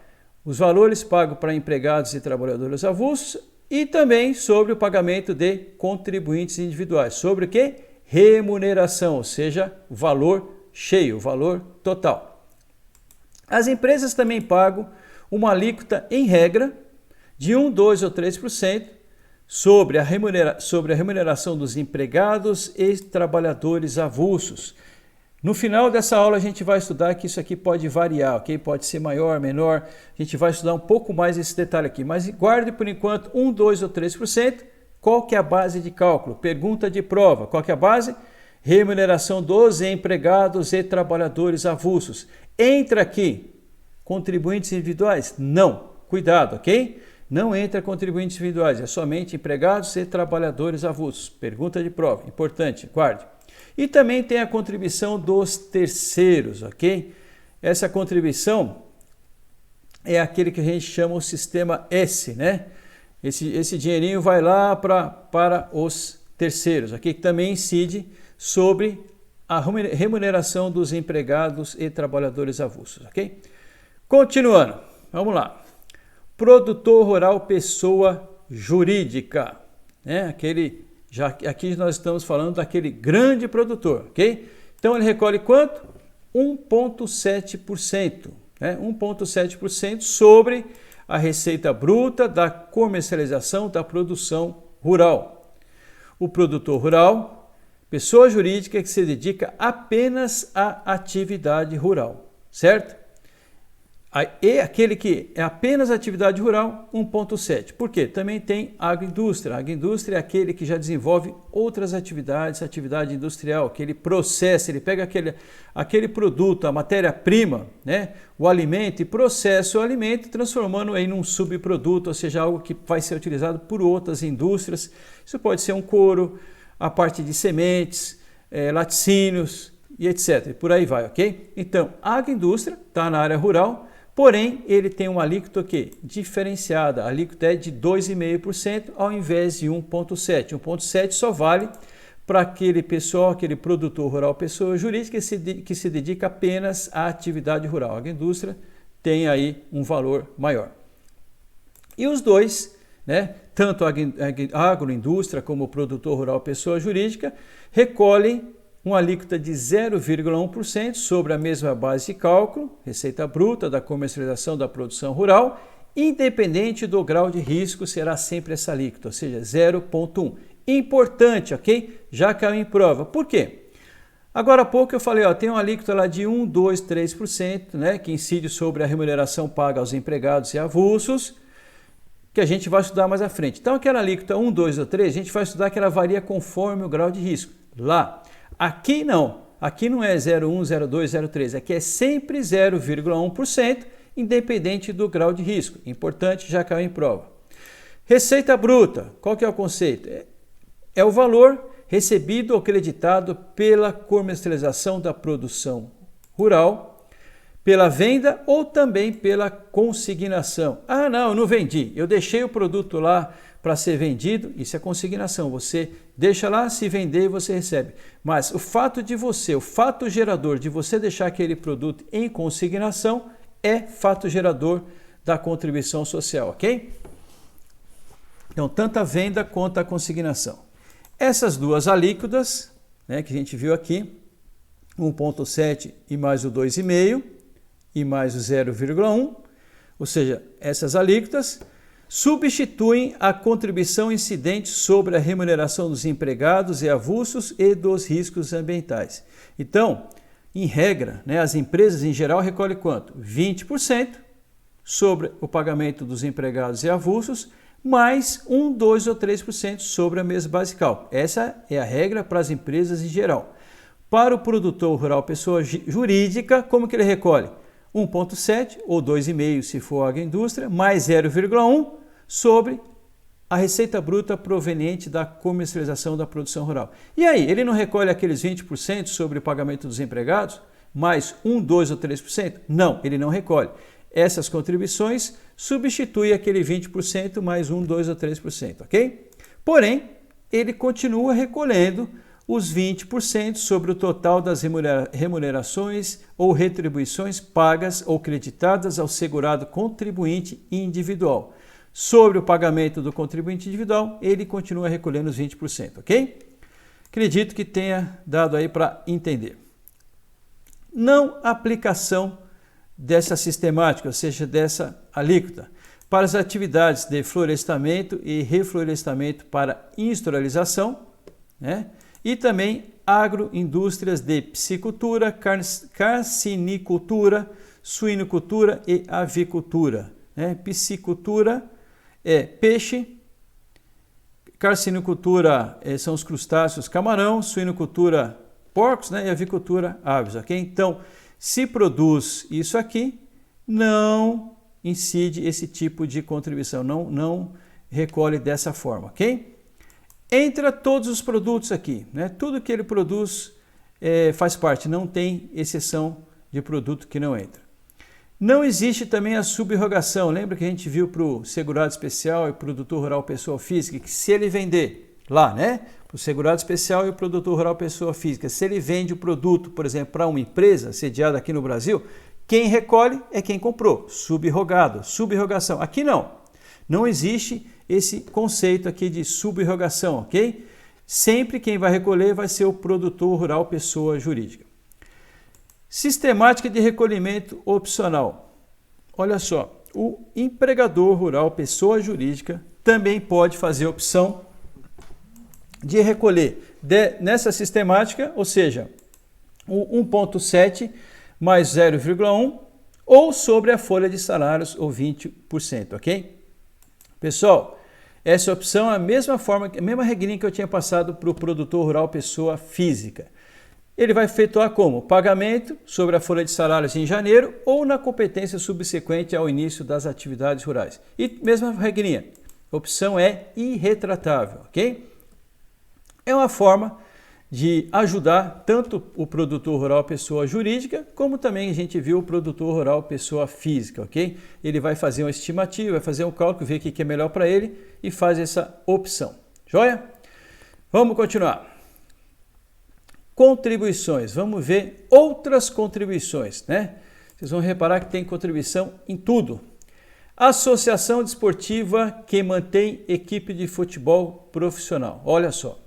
[SPEAKER 1] Os valores pagos para empregados e trabalhadores avulsos e também sobre o pagamento de contribuintes individuais. Sobre o quê? Remuneração, ou seja, o valor cheio, o valor total. As empresas também pagam uma alíquota, em regra, de 1, 2 ou 3% sobre a remuneração dos empregados e trabalhadores avulsos. No final dessa aula a gente vai estudar que isso aqui pode variar, ok? Pode ser maior, menor, a gente vai estudar um pouco mais esse detalhe aqui, mas guarde por enquanto 1, 2 ou 3%. Qual que é a base de cálculo? Pergunta de prova, qual que é a base? remuneração dos empregados e trabalhadores avulsos. Entra aqui contribuintes individuais? Não, cuidado, ok? Não entra contribuintes individuais, é somente empregados e trabalhadores avulsos. Pergunta de prova, importante, guarde. E também tem a contribuição dos terceiros, ok? Essa contribuição é aquele que a gente chama o sistema S, né? Esse dinheirinho vai lá para os terceiros, ok? Que também incide sobre a remuneração dos empregados e trabalhadores avulsos, ok? Continuando, vamos lá. Produtor rural, pessoa jurídica, né? Aqui nós estamos falando daquele grande produtor, ok? Então ele recolhe quanto? 1,7%, né? 1,7% sobre a receita bruta da comercialização da produção rural. O produtor rural, pessoa jurídica que se dedica apenas à atividade rural, certo? E aquele que é apenas atividade rural, 1,7%. Por quê? Também tem agroindústria. A agroindústria é aquele que já desenvolve outras atividades, atividade industrial, que ele processa, ele pega aquele produto, a matéria-prima, né, o alimento, e processa o alimento, transformando em um subproduto, ou seja, algo que vai ser utilizado por outras indústrias. Isso pode ser um couro, a parte de sementes, laticínios e etc. E por aí vai, ok? Então, a agroindústria está na área rural, porém, ele tem uma alíquota diferenciada. A alíquota é de 2,5% ao invés de 1,7%. 1,7% só vale para aquele pessoal, aquele produtor rural, pessoa jurídica que se dedica apenas à atividade rural. A agroindústria tem aí um valor maior. E os dois, né, tanto a agroindústria como o produtor rural, pessoa jurídica, recolhem uma alíquota de 0,1% sobre a mesma base de cálculo, receita bruta da comercialização da produção rural, independente do grau de risco, será sempre essa alíquota, ou seja, 0,1%. Importante, ok? Já caiu em prova. Por quê? Agora há pouco eu falei, tem uma alíquota lá de 1, 2, 3%, né, que incide sobre a remuneração paga aos empregados e avulsos, que a gente vai estudar mais à frente. Então aquela alíquota 1, 2 ou 3, a gente vai estudar que ela varia conforme o grau de risco. Lá. Aqui não é 0,1, 0,2, 0,3, aqui é sempre 0,1%, independente do grau de risco. Importante, já caiu em prova. Receita bruta, qual que é o conceito? É o valor recebido ou creditado pela comercialização da produção rural, pela venda ou também pela consignação. Ah, não, eu não vendi, eu deixei o produto lá para ser vendido, isso é consignação, você deixa lá, se vender você recebe. Mas o fato gerador de você deixar aquele produto em consignação é fato gerador da contribuição social, ok? Então, tanto a venda quanto a consignação. Essas duas alíquotas, né, que a gente viu aqui, 1,7 e mais o 2,5 e mais o 0,1, ou seja, essas alíquotas substituem a contribuição incidente sobre a remuneração dos empregados e avulsos e dos riscos ambientais. Então, em regra, né, as empresas em geral recolhem quanto? 20% sobre o pagamento dos empregados e avulsos, mais 1, 2 ou 3% sobre a mesma base de cálculo. Essa é a regra para as empresas em geral. Para o produtor rural, pessoa jurídica, como que ele recolhe? 1,7 ou 2,5 se for agroindústria, mais 0,1 sobre a receita bruta proveniente da comercialização da produção rural. E aí, ele não recolhe aqueles 20% sobre o pagamento dos empregados, mais 1, 2 ou 3%? Não, ele não recolhe. Essas contribuições substituem aquele 20% mais 1, 2 ou 3%, ok? Porém, ele continua recolhendo os 20% sobre o total das remunerações ou retribuições pagas ou creditadas ao segurado contribuinte individual. Sobre o pagamento do contribuinte individual, ele continua recolhendo os 20%, ok? Acredito que tenha dado aí para entender. Não aplicação dessa sistemática, ou seja, dessa alíquota, para as atividades de florestamento e reflorestamento para industrialização, né? E também agroindústrias de piscicultura, carcinicultura, suinocultura e avicultura. Né? Piscicultura é peixe, carcinicultura são os crustáceos, camarão, suinocultura, porcos, né? E avicultura, aves, ok? Então, se produz isso aqui, não incide esse tipo de contribuição, não recolhe dessa forma, ok? Entra todos os produtos aqui, né? Tudo que ele produz faz parte, não tem exceção de produto que não entra. Não existe também a subrogação. Lembra que a gente viu para o segurado especial e produtor rural pessoa física, que se ele vender lá, né? Para o segurado especial e o produtor rural pessoa física, se ele vende o produto, por exemplo, para uma empresa sediada aqui no Brasil, quem recolhe é quem comprou, subrogado, subrogação. Aqui não existe esse conceito aqui de subrogação, ok? Sempre quem vai recolher vai ser o produtor rural pessoa jurídica. Sistemática de recolhimento opcional. Olha só, o empregador rural pessoa jurídica também pode fazer opção de recolher nessa sistemática, ou seja, o 1,7 mais 0,1 ou sobre a folha de salários ou 20%, ok? Pessoal, essa opção é a mesma forma, a mesma regrinha que eu tinha passado para o produtor rural pessoa física. Ele vai efetuar como? Pagamento sobre a folha de salários em janeiro ou na competência subsequente ao início das atividades rurais. E mesma regrinha, a opção é irretratável, ok? É uma forma de ajudar tanto o produtor rural pessoa jurídica, como também a gente viu o produtor rural pessoa física, ok? Ele vai fazer uma estimativa, vai fazer um cálculo, ver o que é melhor para ele e faz essa opção. Joia? Vamos continuar. Contribuições. Vamos ver outras contribuições, né? Vocês vão reparar que tem contribuição em tudo. Associação desportiva que mantém equipe de futebol profissional. Olha só.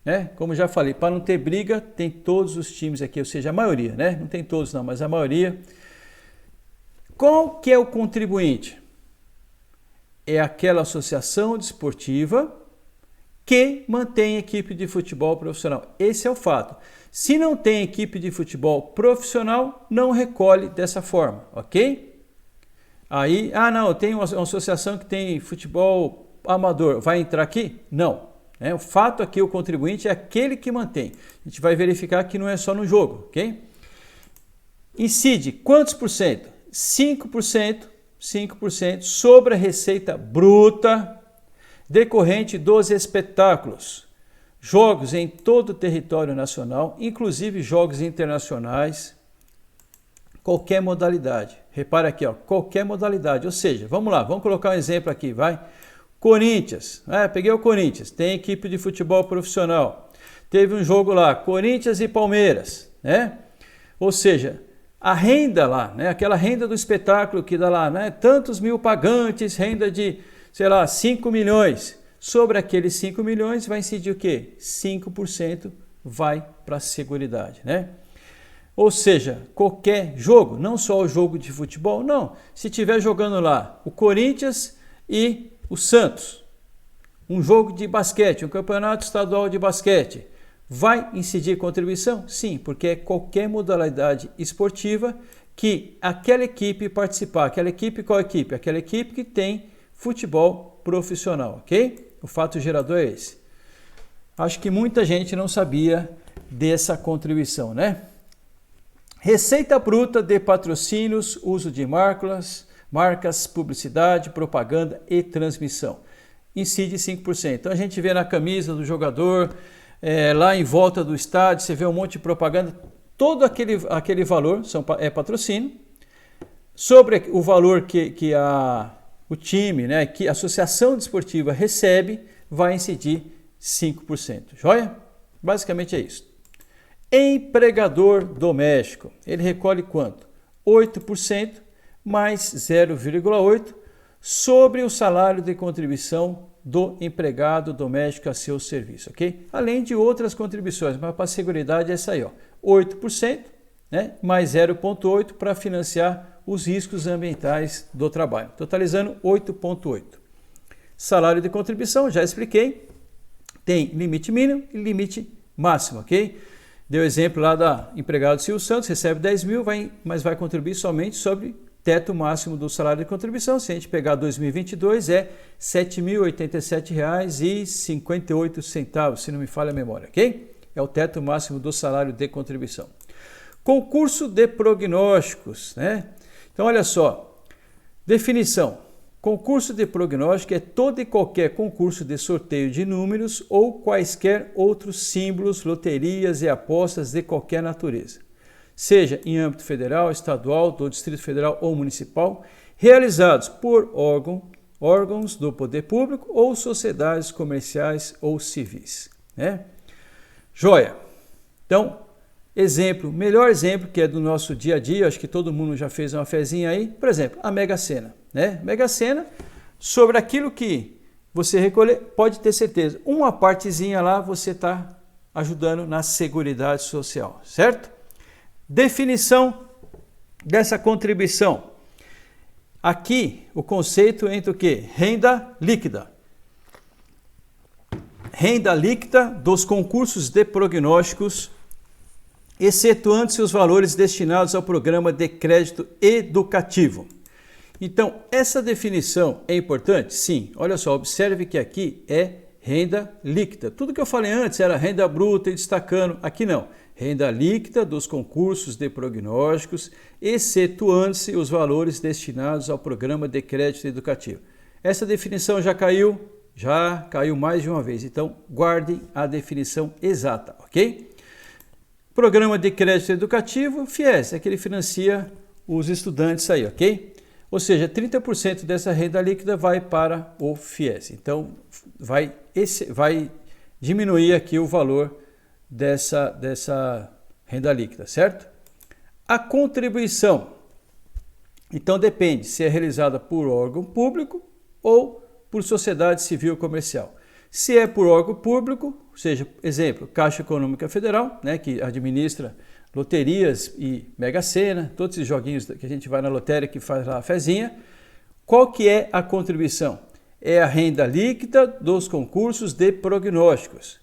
[SPEAKER 1] Né? Como já falei, para não ter briga, tem todos os times aqui, ou seja, a maioria, né? Não tem todos não, mas a maioria. Qual que é o contribuinte? É aquela associação desportiva que mantém equipe de futebol profissional. Esse é o fato. Se não tem equipe de futebol profissional, não recolhe dessa forma, ok? Aí, não, tem uma associação que tem futebol amador, vai entrar aqui? Não. O fato aqui, o contribuinte é aquele que mantém. A gente vai verificar que não é só no jogo, ok? Incide quantos por cento? 5% sobre a receita bruta decorrente dos espetáculos. Jogos em todo o território nacional, inclusive jogos internacionais, qualquer modalidade. Repara aqui, ó, qualquer modalidade. Ou seja, vamos lá, vamos colocar um exemplo aqui, vai? Corinthians, peguei o Corinthians, tem equipe de futebol profissional, teve um jogo lá, Corinthians e Palmeiras, né? Ou seja, a renda lá, né? Aquela renda do espetáculo que dá lá, né? Tantos mil pagantes, renda de, sei lá, 5 milhões, sobre aqueles 5 milhões vai incidir o quê? 5% vai para a Seguridade, né? Ou seja, qualquer jogo, não só o jogo de futebol, não, se estiver jogando lá o Corinthians e o Santos, um jogo de basquete, um campeonato estadual de basquete, vai incidir contribuição? Sim, porque é qualquer modalidade esportiva que aquela equipe participar. Aquela equipe, qual equipe? Aquela equipe que tem futebol profissional, ok? O fato gerador é esse. Acho que muita gente não sabia dessa contribuição, né? Receita bruta de patrocínios, uso de marcas, publicidade, propaganda e transmissão. Incide 5%. Então a gente vê na camisa do jogador, lá em volta do estádio, você vê um monte de propaganda, todo aquele valor é patrocínio. Sobre o valor que o time, né, que a associação desportiva recebe, vai incidir 5%. Joia? Basicamente é isso. Empregador doméstico, ele recolhe quanto? 8%. Mais 0,8% sobre o salário de contribuição do empregado doméstico a seu serviço, ok? Além de outras contribuições, mas para a Seguridade é essa aí, ó, 8%, né? Mais 0,8% para financiar os riscos ambientais do trabalho, totalizando 8,8%. Salário de contribuição, já expliquei, tem limite mínimo e limite máximo, ok? Deu exemplo lá da empregado Silvio Santos, recebe 10 mil, mas vai contribuir somente sobre teto máximo do salário de contribuição. Se a gente pegar 2022, é R$ 7.087,58, se não me falha a memória, ok? É o teto máximo do salário de contribuição. Concurso de prognósticos, né? Então, olha só, definição. Concurso de prognóstico é todo e qualquer concurso de sorteio de números ou quaisquer outros símbolos, loterias e apostas de qualquer natureza, seja em âmbito federal, estadual, do Distrito Federal ou municipal, realizados por órgãos do poder público ou sociedades comerciais ou civis, né? Joia! Então, exemplo, melhor exemplo que é do nosso dia a dia, acho que todo mundo já fez uma fezinha aí, por exemplo, a Mega Sena, né? Mega Sena, sobre aquilo que você recolher, pode ter certeza, uma partezinha lá você está ajudando na Seguridade Social, certo? Definição dessa contribuição. Aqui o conceito entre o quê? Renda líquida. Renda líquida dos concursos de prognósticos, excetuando-se os valores destinados ao programa de crédito educativo. Então, essa definição é importante? Sim. Olha só, observe que aqui é renda líquida. Tudo que eu falei antes era renda bruta e destacando, aqui não. Renda líquida dos concursos de prognósticos, excetuando-se os valores destinados ao programa de crédito educativo. Essa definição já caiu mais de uma vez, então guardem a definição exata, ok? Programa de crédito educativo, FIES, é que ele financia os estudantes aí, ok? Ou seja, 30% dessa renda líquida vai para o FIES. Então, vai diminuir aqui o valor dessa renda líquida, certo? A contribuição, então depende se é realizada por órgão público ou por sociedade civil comercial. Se é por órgão público, ou seja, exemplo, Caixa Econômica Federal, né, que administra loterias e Mega Sena, todos esses joguinhos que a gente vai na lotérica que faz lá a fezinha, qual que é a contribuição? É a renda líquida dos concursos de prognósticos.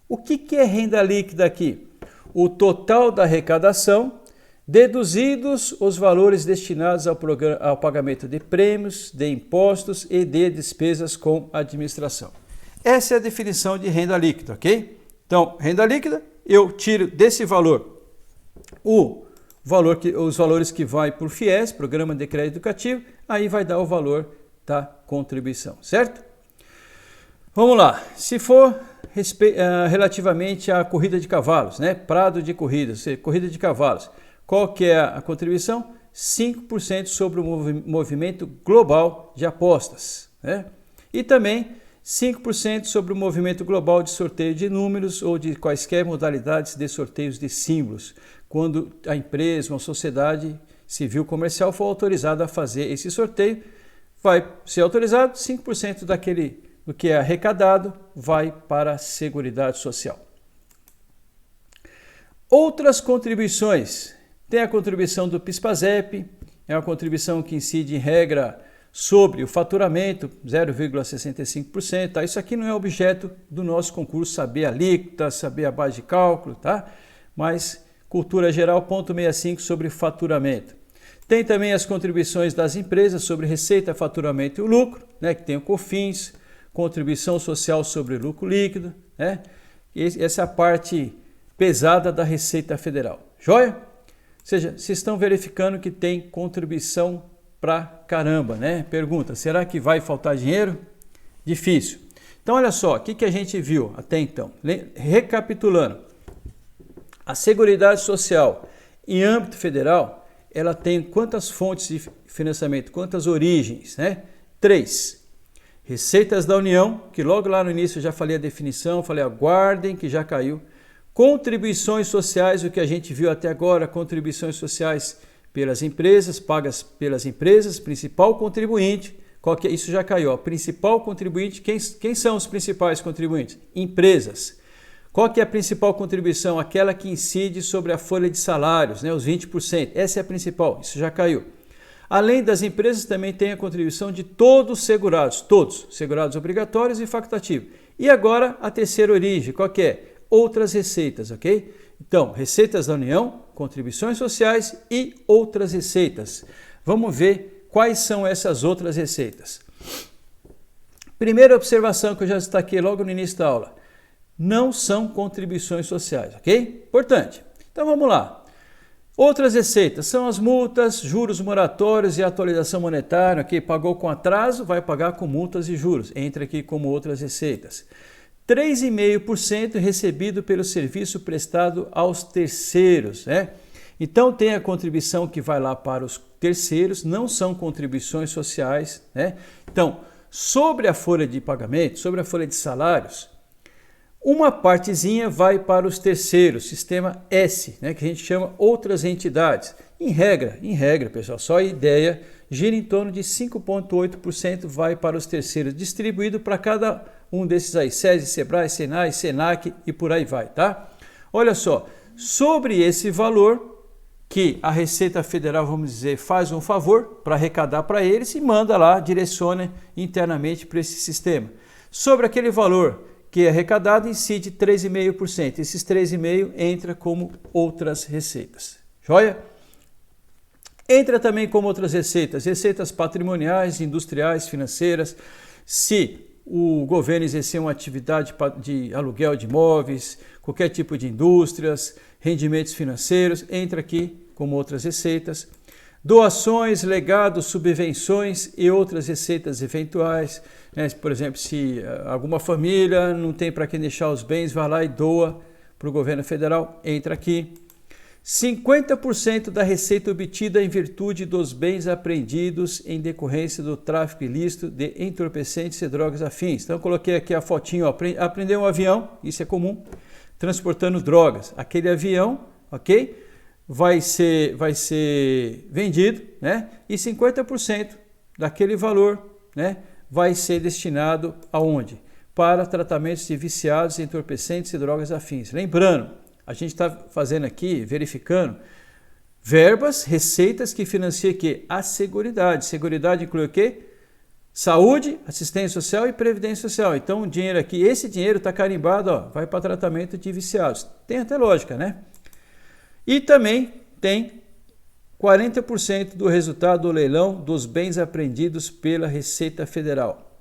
[SPEAKER 1] O que é renda líquida aqui? O total da arrecadação, deduzidos os valores destinados ao pagamento de prêmios, de impostos e de despesas com administração. Essa é a definição de renda líquida, ok? Então, renda líquida, eu tiro desse valor os valores que vai por FIES, Programa de Crédito Educativo, aí vai dar o valor da contribuição, certo? Vamos lá, se for relativamente à corrida de cavalos, né? Prado de corrida, corrida de cavalos, qual que é a contribuição? 5% sobre o movimento global de apostas, né? E também 5% sobre o movimento global de sorteio de números ou de quaisquer modalidades de sorteios de símbolos, quando a empresa, uma sociedade civil comercial for autorizada a fazer esse sorteio, vai ser autorizado, 5% do que é arrecadado vai para a Seguridade Social. Outras contribuições, tem a contribuição do PIS/PASEP, é uma contribuição que incide em regra sobre o faturamento, 0,65%, tá? Isso aqui não é objeto do nosso concurso, saber a alíquota, saber a base de cálculo, tá? Mas cultura geral, ponto 65 sobre faturamento. Tem também as contribuições das empresas sobre receita, faturamento e o lucro, né? Que tem o COFINS, contribuição social sobre lucro líquido, né? E essa é a parte pesada da Receita Federal. Joia? Ou seja, vocês estão verificando que tem contribuição pra caramba, né? Pergunta, será que vai faltar dinheiro? Difícil. Então, olha só, o que a gente viu até então? Recapitulando, a Seguridade Social em âmbito federal, ela tem quantas fontes de financiamento, quantas origens, né? 3. Receitas da União, que logo lá no início eu já falei a definição, falei aguardem que já caiu. Contribuições sociais, o que a gente viu até agora, contribuições sociais pelas empresas, pagas pelas empresas, principal contribuinte, isso já caiu, ó, principal contribuinte, quem são os principais contribuintes? Empresas. Qual que é a principal contribuição? Aquela que incide sobre a folha de salários, né, os 20%, essa é a principal, isso já caiu. Além das empresas, também tem a contribuição de todos os segurados, obrigatórios e facultativos. E agora a terceira origem, qual que é? Outras receitas, ok? Então, receitas da União, contribuições sociais e outras receitas. Vamos ver quais são essas outras receitas. Primeira observação que eu já destaquei logo no início da aula. não são contribuições sociais, ok? Importante. Então vamos lá. Outras receitas são as multas, juros moratórios e atualização monetária, ok? Pagou com atraso, vai pagar com multas e juros. Entra aqui como outras receitas. 3,5% recebido pelo serviço prestado aos terceiros, né? Então tem a contribuição que vai lá para os terceiros, não são contribuições sociais, né? Então, sobre a folha de pagamento, sobre a folha de salários, uma partezinha vai para os terceiros, sistema S, né, que a gente chama outras entidades. Em regra, pessoal, só a ideia, gira em torno de 5,8% vai para os terceiros, distribuído para cada um desses aí, SESI, SEBRAE, SENAI, SENAC e por aí vai, tá? Olha só, sobre esse valor que a Receita Federal, vamos dizer, faz um favor para arrecadar para eles e manda lá, direciona internamente para esse sistema. Sobre aquele valor que é arrecadado, incide 3,5%. Esses 3,5% entra como outras receitas. Joia? Entra também como outras receitas, receitas patrimoniais, industriais, financeiras. Se o governo exercer uma atividade de aluguel de imóveis, qualquer tipo de indústrias, rendimentos financeiros, entra aqui como outras receitas. Doações, legados, subvenções e outras receitas eventuais. Né? Por exemplo, se alguma família não tem para quem deixar os bens, vai lá e doa para o governo federal, entra aqui. 50% da receita obtida em virtude dos bens apreendidos em decorrência do tráfico ilícito de entorpecentes e drogas afins. Então, eu coloquei aqui a fotinho, ó, apreender um avião, isso é comum, transportando drogas. Aquele avião, ok? Vai ser vendido, né? E 50% daquele valor, né, vai ser destinado aonde? Para tratamentos de viciados, entorpecentes e drogas afins. Lembrando, a gente está fazendo aqui, verificando, verbas, receitas que financiam aqui a Seguridade. Seguridade inclui o quê? Saúde, assistência social e previdência social. Então, o dinheiro aqui, esse dinheiro está carimbado, ó, vai para tratamento de viciados. Tem até lógica, né? E também tem 40% do resultado do leilão dos bens apreendidos pela Receita Federal.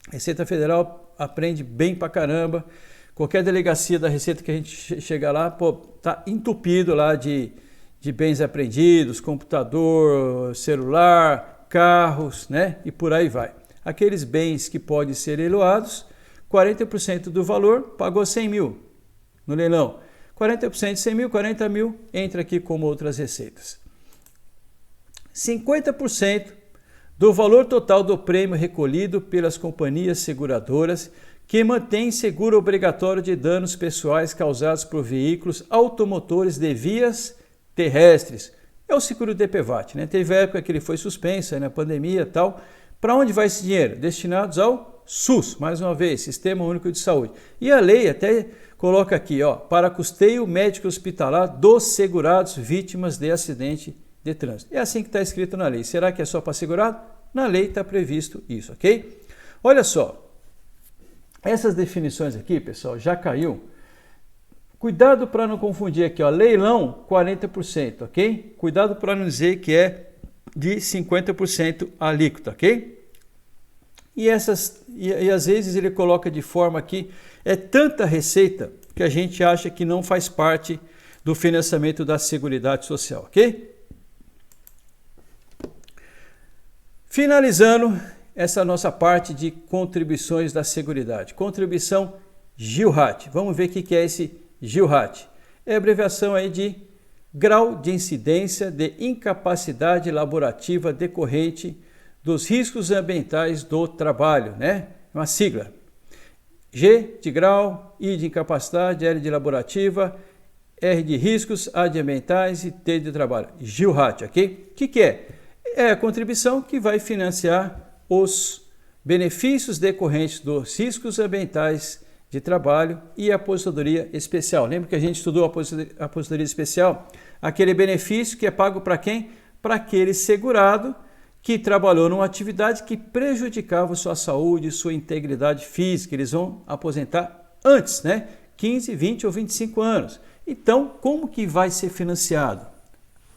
[SPEAKER 1] A Receita Federal apreende bem pra caramba. Qualquer delegacia da Receita que a gente chegar lá, pô, tá entupido lá de bens apreendidos, computador, celular, carros, né? E por aí vai. Aqueles bens que podem ser leiloados, 40% do valor, pagou 100 mil no leilão. 40% de 100 mil, 40 mil, entra aqui como outras receitas. 50% do valor total do prêmio recolhido pelas companhias seguradoras que mantém seguro obrigatório de danos pessoais causados por veículos automotores de vias terrestres. É o seguro DPVAT, né? Teve época que ele foi suspenso, na pandemia e tal. Para onde vai esse dinheiro? Destinados ao SUS, mais uma vez, Sistema Único de Saúde. E a lei até coloca aqui, ó, para custeio médico hospitalar dos segurados vítimas de acidente de trânsito. É assim que está escrito na lei. Será que é só para segurado? Na lei está previsto isso, ok? Olha só, essas definições aqui, pessoal, já caiu. Cuidado para não confundir aqui, ó, leilão 40%, ok? Cuidado para não dizer que é de 50% alíquota, ok? E às vezes ele coloca de forma aqui, é tanta receita que a gente acha que não faz parte do financiamento da Seguridade Social, ok? Finalizando essa nossa parte de contribuições da Seguridade. Contribuição GILRAT. Vamos ver o que é esse GILRAT. É a abreviação aí de Grau de Incidência de Incapacidade Laborativa Decorrente dos Riscos Ambientais do Trabalho, né? Uma sigla. G de grau, I de incapacidade, L de laborativa, R de riscos, A de ambientais e T de trabalho. GILRAT, ok? O que é? É a contribuição que vai financiar os benefícios decorrentes dos riscos ambientais de trabalho e a aposentadoria especial. Lembra que a gente estudou a aposentadoria especial? Aquele benefício que é pago para quem? Para aquele segurado que trabalhou numa atividade que prejudicava sua saúde, sua integridade física. Eles vão aposentar antes, né? 15, 20 ou 25 anos. Então, como que vai ser financiado?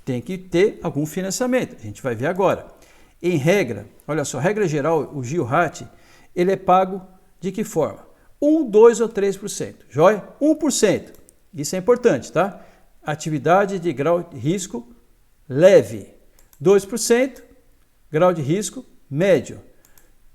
[SPEAKER 1] Tem que ter algum financiamento. A gente vai ver agora. Em regra, olha só, regra geral, o GILRAT, ele é pago de que forma? 1, 2 ou 3%. Joia? 1%. Isso é importante, tá? Atividade de grau de risco leve. 2%, grau de risco médio.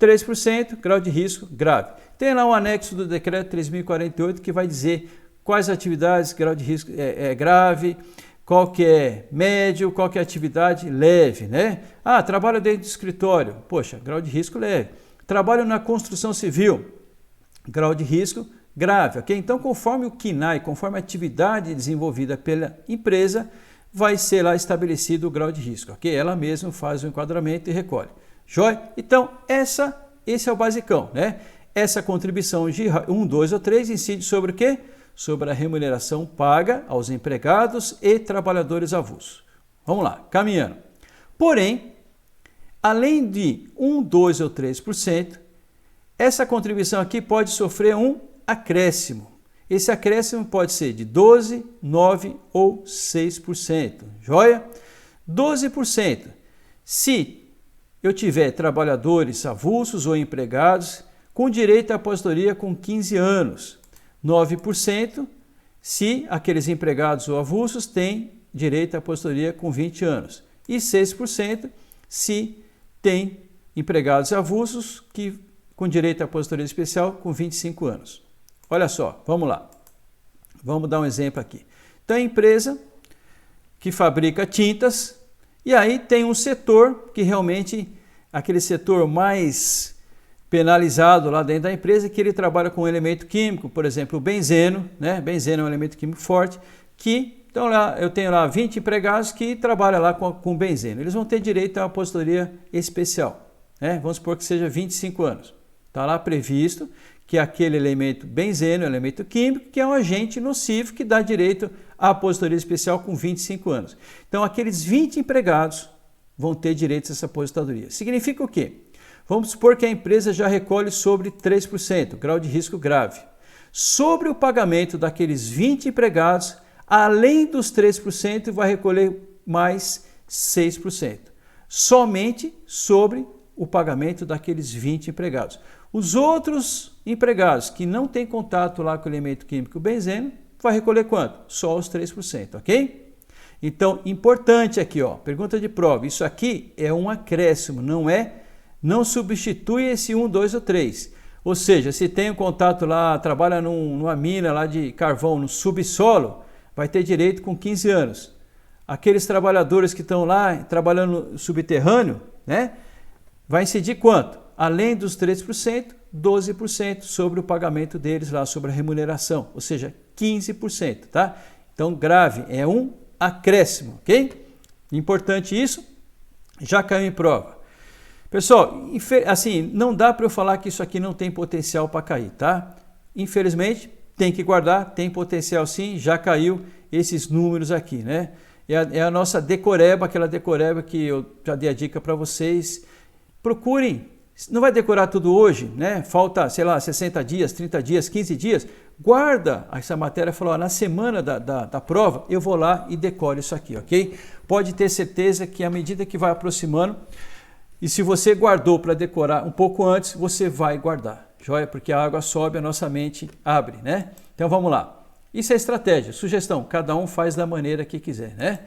[SPEAKER 1] 3%, grau de risco grave. Tem lá um anexo do decreto 3.048 que vai dizer quais atividades grau de risco é grave, qual que é médio, qual que é atividade leve, né? Ah, trabalho dentro do escritório, poxa, grau de risco leve. Trabalho na construção civil, grau de risco grave, ok? Então, conforme o KNAI, conforme a atividade desenvolvida pela empresa, vai ser lá estabelecido o grau de risco, ok? Ela mesma faz o enquadramento e recolhe. Joia? Então, esse é o basicão, né? Essa contribuição de 1, 2 ou 3 incide sobre o quê? Sobre a remuneração paga aos empregados e trabalhadores avulsos. Vamos lá, caminhando. Porém, além de 1, 2 ou 3%, essa contribuição aqui pode sofrer um acréscimo. Esse acréscimo pode ser de 12%, 9% ou 6%. Joia? 12%. Se eu tiver trabalhadores avulsos ou empregados com direito à aposentadoria com 15 anos. 9% se aqueles empregados ou avulsos têm direito à aposentadoria com 20 anos. E 6% se tem empregados avulsos com direito à aposentadoria especial com 25 anos. Olha só, vamos lá. Vamos dar um exemplo aqui. Então, a empresa que fabrica tintas, e aí tem um setor que realmente, aquele setor mais penalizado lá dentro da empresa, que ele trabalha com um elemento químico, por exemplo, o benzeno, né? Benzeno é um elemento químico forte, então lá eu tenho lá 20 empregados que trabalham lá com benzeno. Eles vão ter direito à aposentadoria especial, né? Vamos supor que seja 25 anos. Está lá previsto que aquele elemento benzeno, elemento químico, que é um agente nocivo que dá direito à aposentadoria especial com 25 anos. Então, aqueles 20 empregados vão ter direito a essa aposentadoria. Significa o quê? Vamos supor que a empresa já recolhe sobre 3%, grau de risco grave. Sobre o pagamento daqueles 20 empregados, além dos 3%, vai recolher mais 6%. Somente sobre o pagamento daqueles 20 empregados. Os outros empregados que não têm contato lá com o elemento químico benzeno, vai recolher quanto? Só os 3%, ok? Então, importante aqui, ó, pergunta de prova, isso aqui é um acréscimo, não substitui esse 1, 2 ou 3. Ou seja, se tem um contato lá, trabalha numa mina lá de carvão, no subsolo, vai ter direito com 15 anos. Aqueles trabalhadores que estão lá trabalhando no subterrâneo, né, vai incidir quanto? Além dos 3%, 12% sobre o pagamento deles lá, sobre a remuneração, ou seja, 15%, tá? Então, grave é um acréscimo, ok? Importante isso, já caiu em prova. Pessoal, assim, não dá para eu falar que isso aqui não tem potencial para cair, tá? Infelizmente, tem que guardar, tem potencial sim, já caiu esses números aqui, né? É a nossa decoreba, aquela decoreba que eu já dei a dica para vocês. Procurem, não vai decorar tudo hoje, né? Falta, sei lá, 60 dias, 30 dias, 15 dias. Guarda essa matéria, falou, na semana da prova, eu vou lá e decoro isso aqui, ok? Pode ter certeza que à medida que vai aproximando, e se você guardou para decorar um pouco antes, você vai guardar, joia? Porque a água sobe, a nossa mente abre, né? Então vamos lá. Isso é estratégia, sugestão, cada um faz da maneira que quiser, né?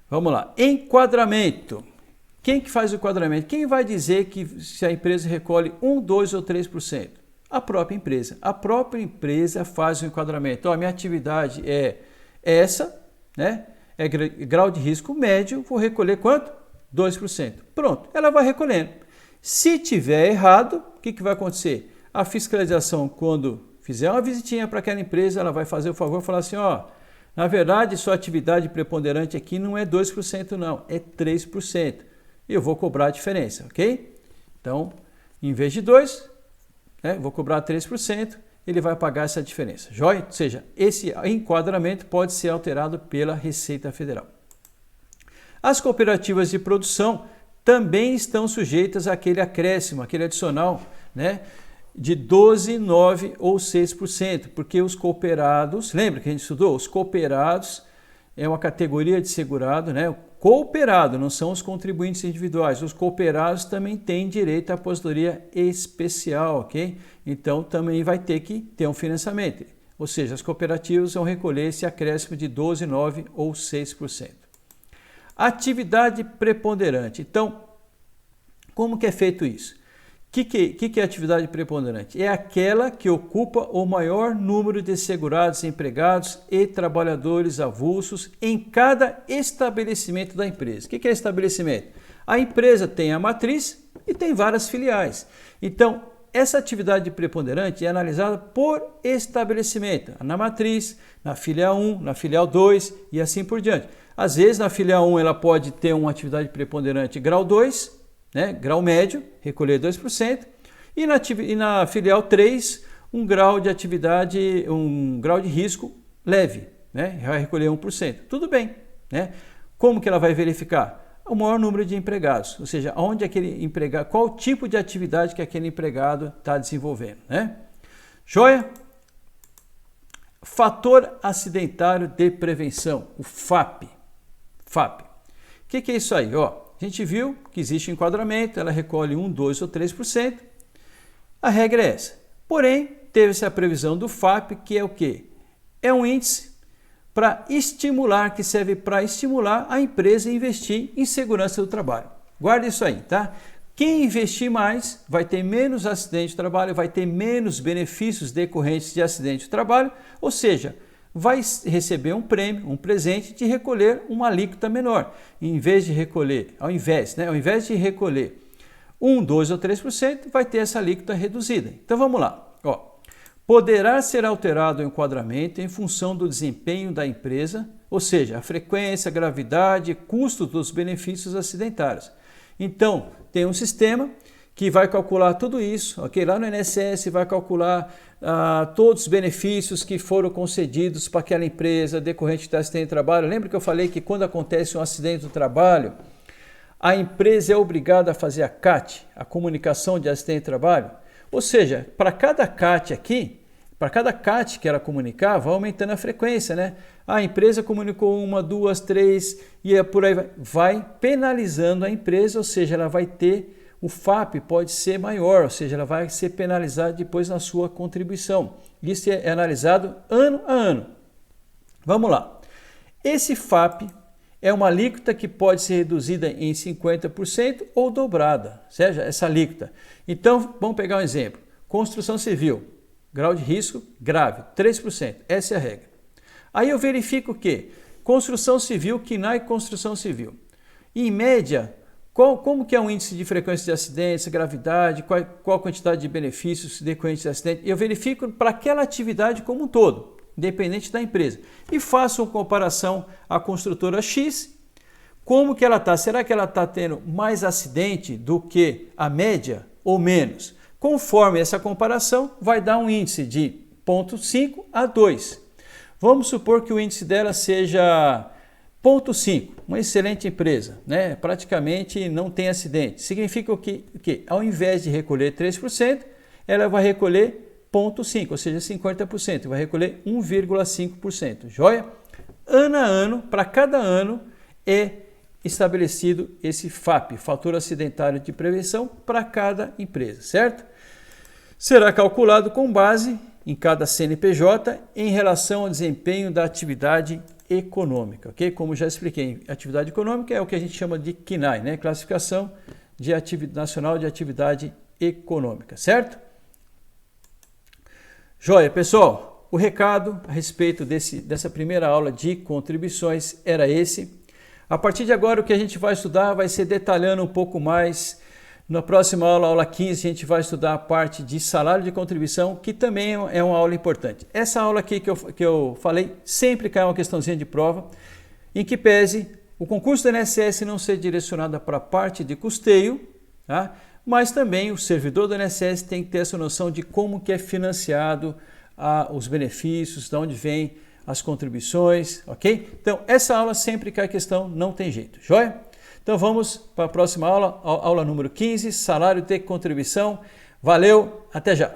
[SPEAKER 1] Vamos lá. Enquadramento. Quem que faz o enquadramento? Quem vai dizer que se a empresa recolhe 1, 2 ou 3%? A própria empresa. A própria empresa faz o enquadramento. Ó, minha atividade é essa, né? É grau de risco médio, vou recolher quanto? 2%. Pronto, ela vai recolhendo. Se tiver errado, o que vai acontecer? A fiscalização, quando fizer uma visitinha para aquela empresa, ela vai fazer o favor de falar assim, ó, na verdade, sua atividade preponderante aqui não é 2% não, é 3%. E eu vou cobrar a diferença, ok? Então, em vez de 2%, né, vou cobrar 3%, ele vai pagar essa diferença, joia? Ou seja, esse enquadramento pode ser alterado pela Receita Federal. As cooperativas de produção também estão sujeitas àquele acréscimo, aquele adicional, né, de 12%, 9% ou 6%, porque os cooperados, lembra que a gente estudou? Os cooperados é uma categoria de segurado, né? O cooperado, não são os contribuintes individuais. Os cooperados também têm direito à aposentadoria especial, ok? Então também vai ter que ter um financiamento. Ou seja, as cooperativas vão recolher esse acréscimo de 12, 9 ou 6%. Atividade preponderante. Então, como que é feito isso? O que é atividade preponderante? É aquela que ocupa o maior número de segurados, empregados e trabalhadores avulsos em cada estabelecimento da empresa. O que é estabelecimento? A empresa tem a matriz e tem várias filiais. Então, essa atividade preponderante é analisada por estabelecimento, na matriz, na filial 1, na filial 2 e assim por diante. Às vezes, na filial 1, ela pode ter uma atividade preponderante grau 2, né, grau médio, recolher 2%, e na filial 3, um grau de atividade, um grau de risco leve, né, vai recolher 1%. Tudo bem, né? Como que ela vai verificar? O maior número de empregados, ou seja, onde aquele empregado, qual tipo de atividade que aquele empregado está desenvolvendo, né? Joia? Fator acidentário de prevenção, o FAP. FAP. O que é isso aí? Ó, a gente viu que existe um enquadramento, ela recolhe 1, 2 ou 3%. A regra é essa. Porém, teve-se a previsão do FAP, que é o quê? É um índice para estimular, que serve para estimular a empresa a investir em segurança do trabalho. Guarda isso aí, tá? Quem investir mais vai ter menos acidente de trabalho, vai ter menos benefícios decorrentes de acidente de trabalho, ou seja, vai receber um prêmio, um presente de recolher uma alíquota menor. Ao invés de recolher 1, 2 ou 3%, vai ter essa alíquota reduzida. Então vamos lá. Ó, poderá ser alterado o enquadramento em função do desempenho da empresa, ou seja, a frequência, a gravidade e custo dos benefícios acidentários. Então, tem um sistema que vai calcular tudo isso, ok? Lá no INSS vai calcular todos os benefícios que foram concedidos para aquela empresa decorrente de acidente de trabalho. Lembra que eu falei que quando acontece um acidente do trabalho, a empresa é obrigada a fazer a CAT, a comunicação de acidente de trabalho? Ou seja, para cada CAT aqui, para cada CAT que ela comunicar, vai aumentando a frequência, né? A empresa comunicou 1, 2, 3 e por aí vai penalizando a empresa, ou seja, ela vai ter, o FAP pode ser maior, ou seja, ela vai ser penalizada depois na sua contribuição. Isso é analisado ano a ano. Vamos lá. Esse FAP é uma alíquota que pode ser reduzida em 50% ou dobrada, seja essa alíquota. Então, vamos pegar um exemplo. Construção civil, grau de risco grave, 3%. Essa é a regra. Aí eu verifico que construção civil, KNAI construção civil. Em média, como que é o índice de frequência de acidentes, gravidade, qual a quantidade de benefícios decorrentes de acidente? Eu verifico para aquela atividade como um todo, independente da empresa. E faço uma comparação à construtora X, como que ela está? Será que ela está tendo mais acidente do que a média ou menos? Conforme essa comparação, vai dar um índice de 0,5 a 2. Vamos supor que o índice dela seja 0,5, uma excelente empresa, né? Praticamente não tem acidente. Significa que ao invés de recolher 3%, ela vai recolher 0,5, ou seja, 50%, vai recolher 1,5%. Joia? Ano a ano, para cada ano, é estabelecido esse FAP, fator acidentário de prevenção, para cada empresa, certo? Será calculado com base em cada CNPJ em relação ao desempenho da atividade econômica, ok? Como já expliquei, atividade econômica é o que a gente chama de KNAI, né? Classificação Nacional de Atividade Econômica, certo? Joia, pessoal, o recado a respeito dessa primeira aula de contribuições era esse. A partir de agora, o que a gente vai estudar vai ser detalhando um pouco mais. Na próxima aula, aula 15, a gente vai estudar a parte de salário de contribuição, que também é uma aula importante. Essa aula aqui que eu falei, sempre cai uma questãozinha de prova, em que pese o concurso do INSS não ser direcionado para a parte de custeio, tá? Mas também o servidor do INSS tem que ter essa noção de como que é financiado os benefícios, de onde vem as contribuições, ok? Então, essa aula sempre cai questão, não tem jeito, joia? Então vamos para a próxima aula, aula número 15, salário de contribuição. Valeu, até já!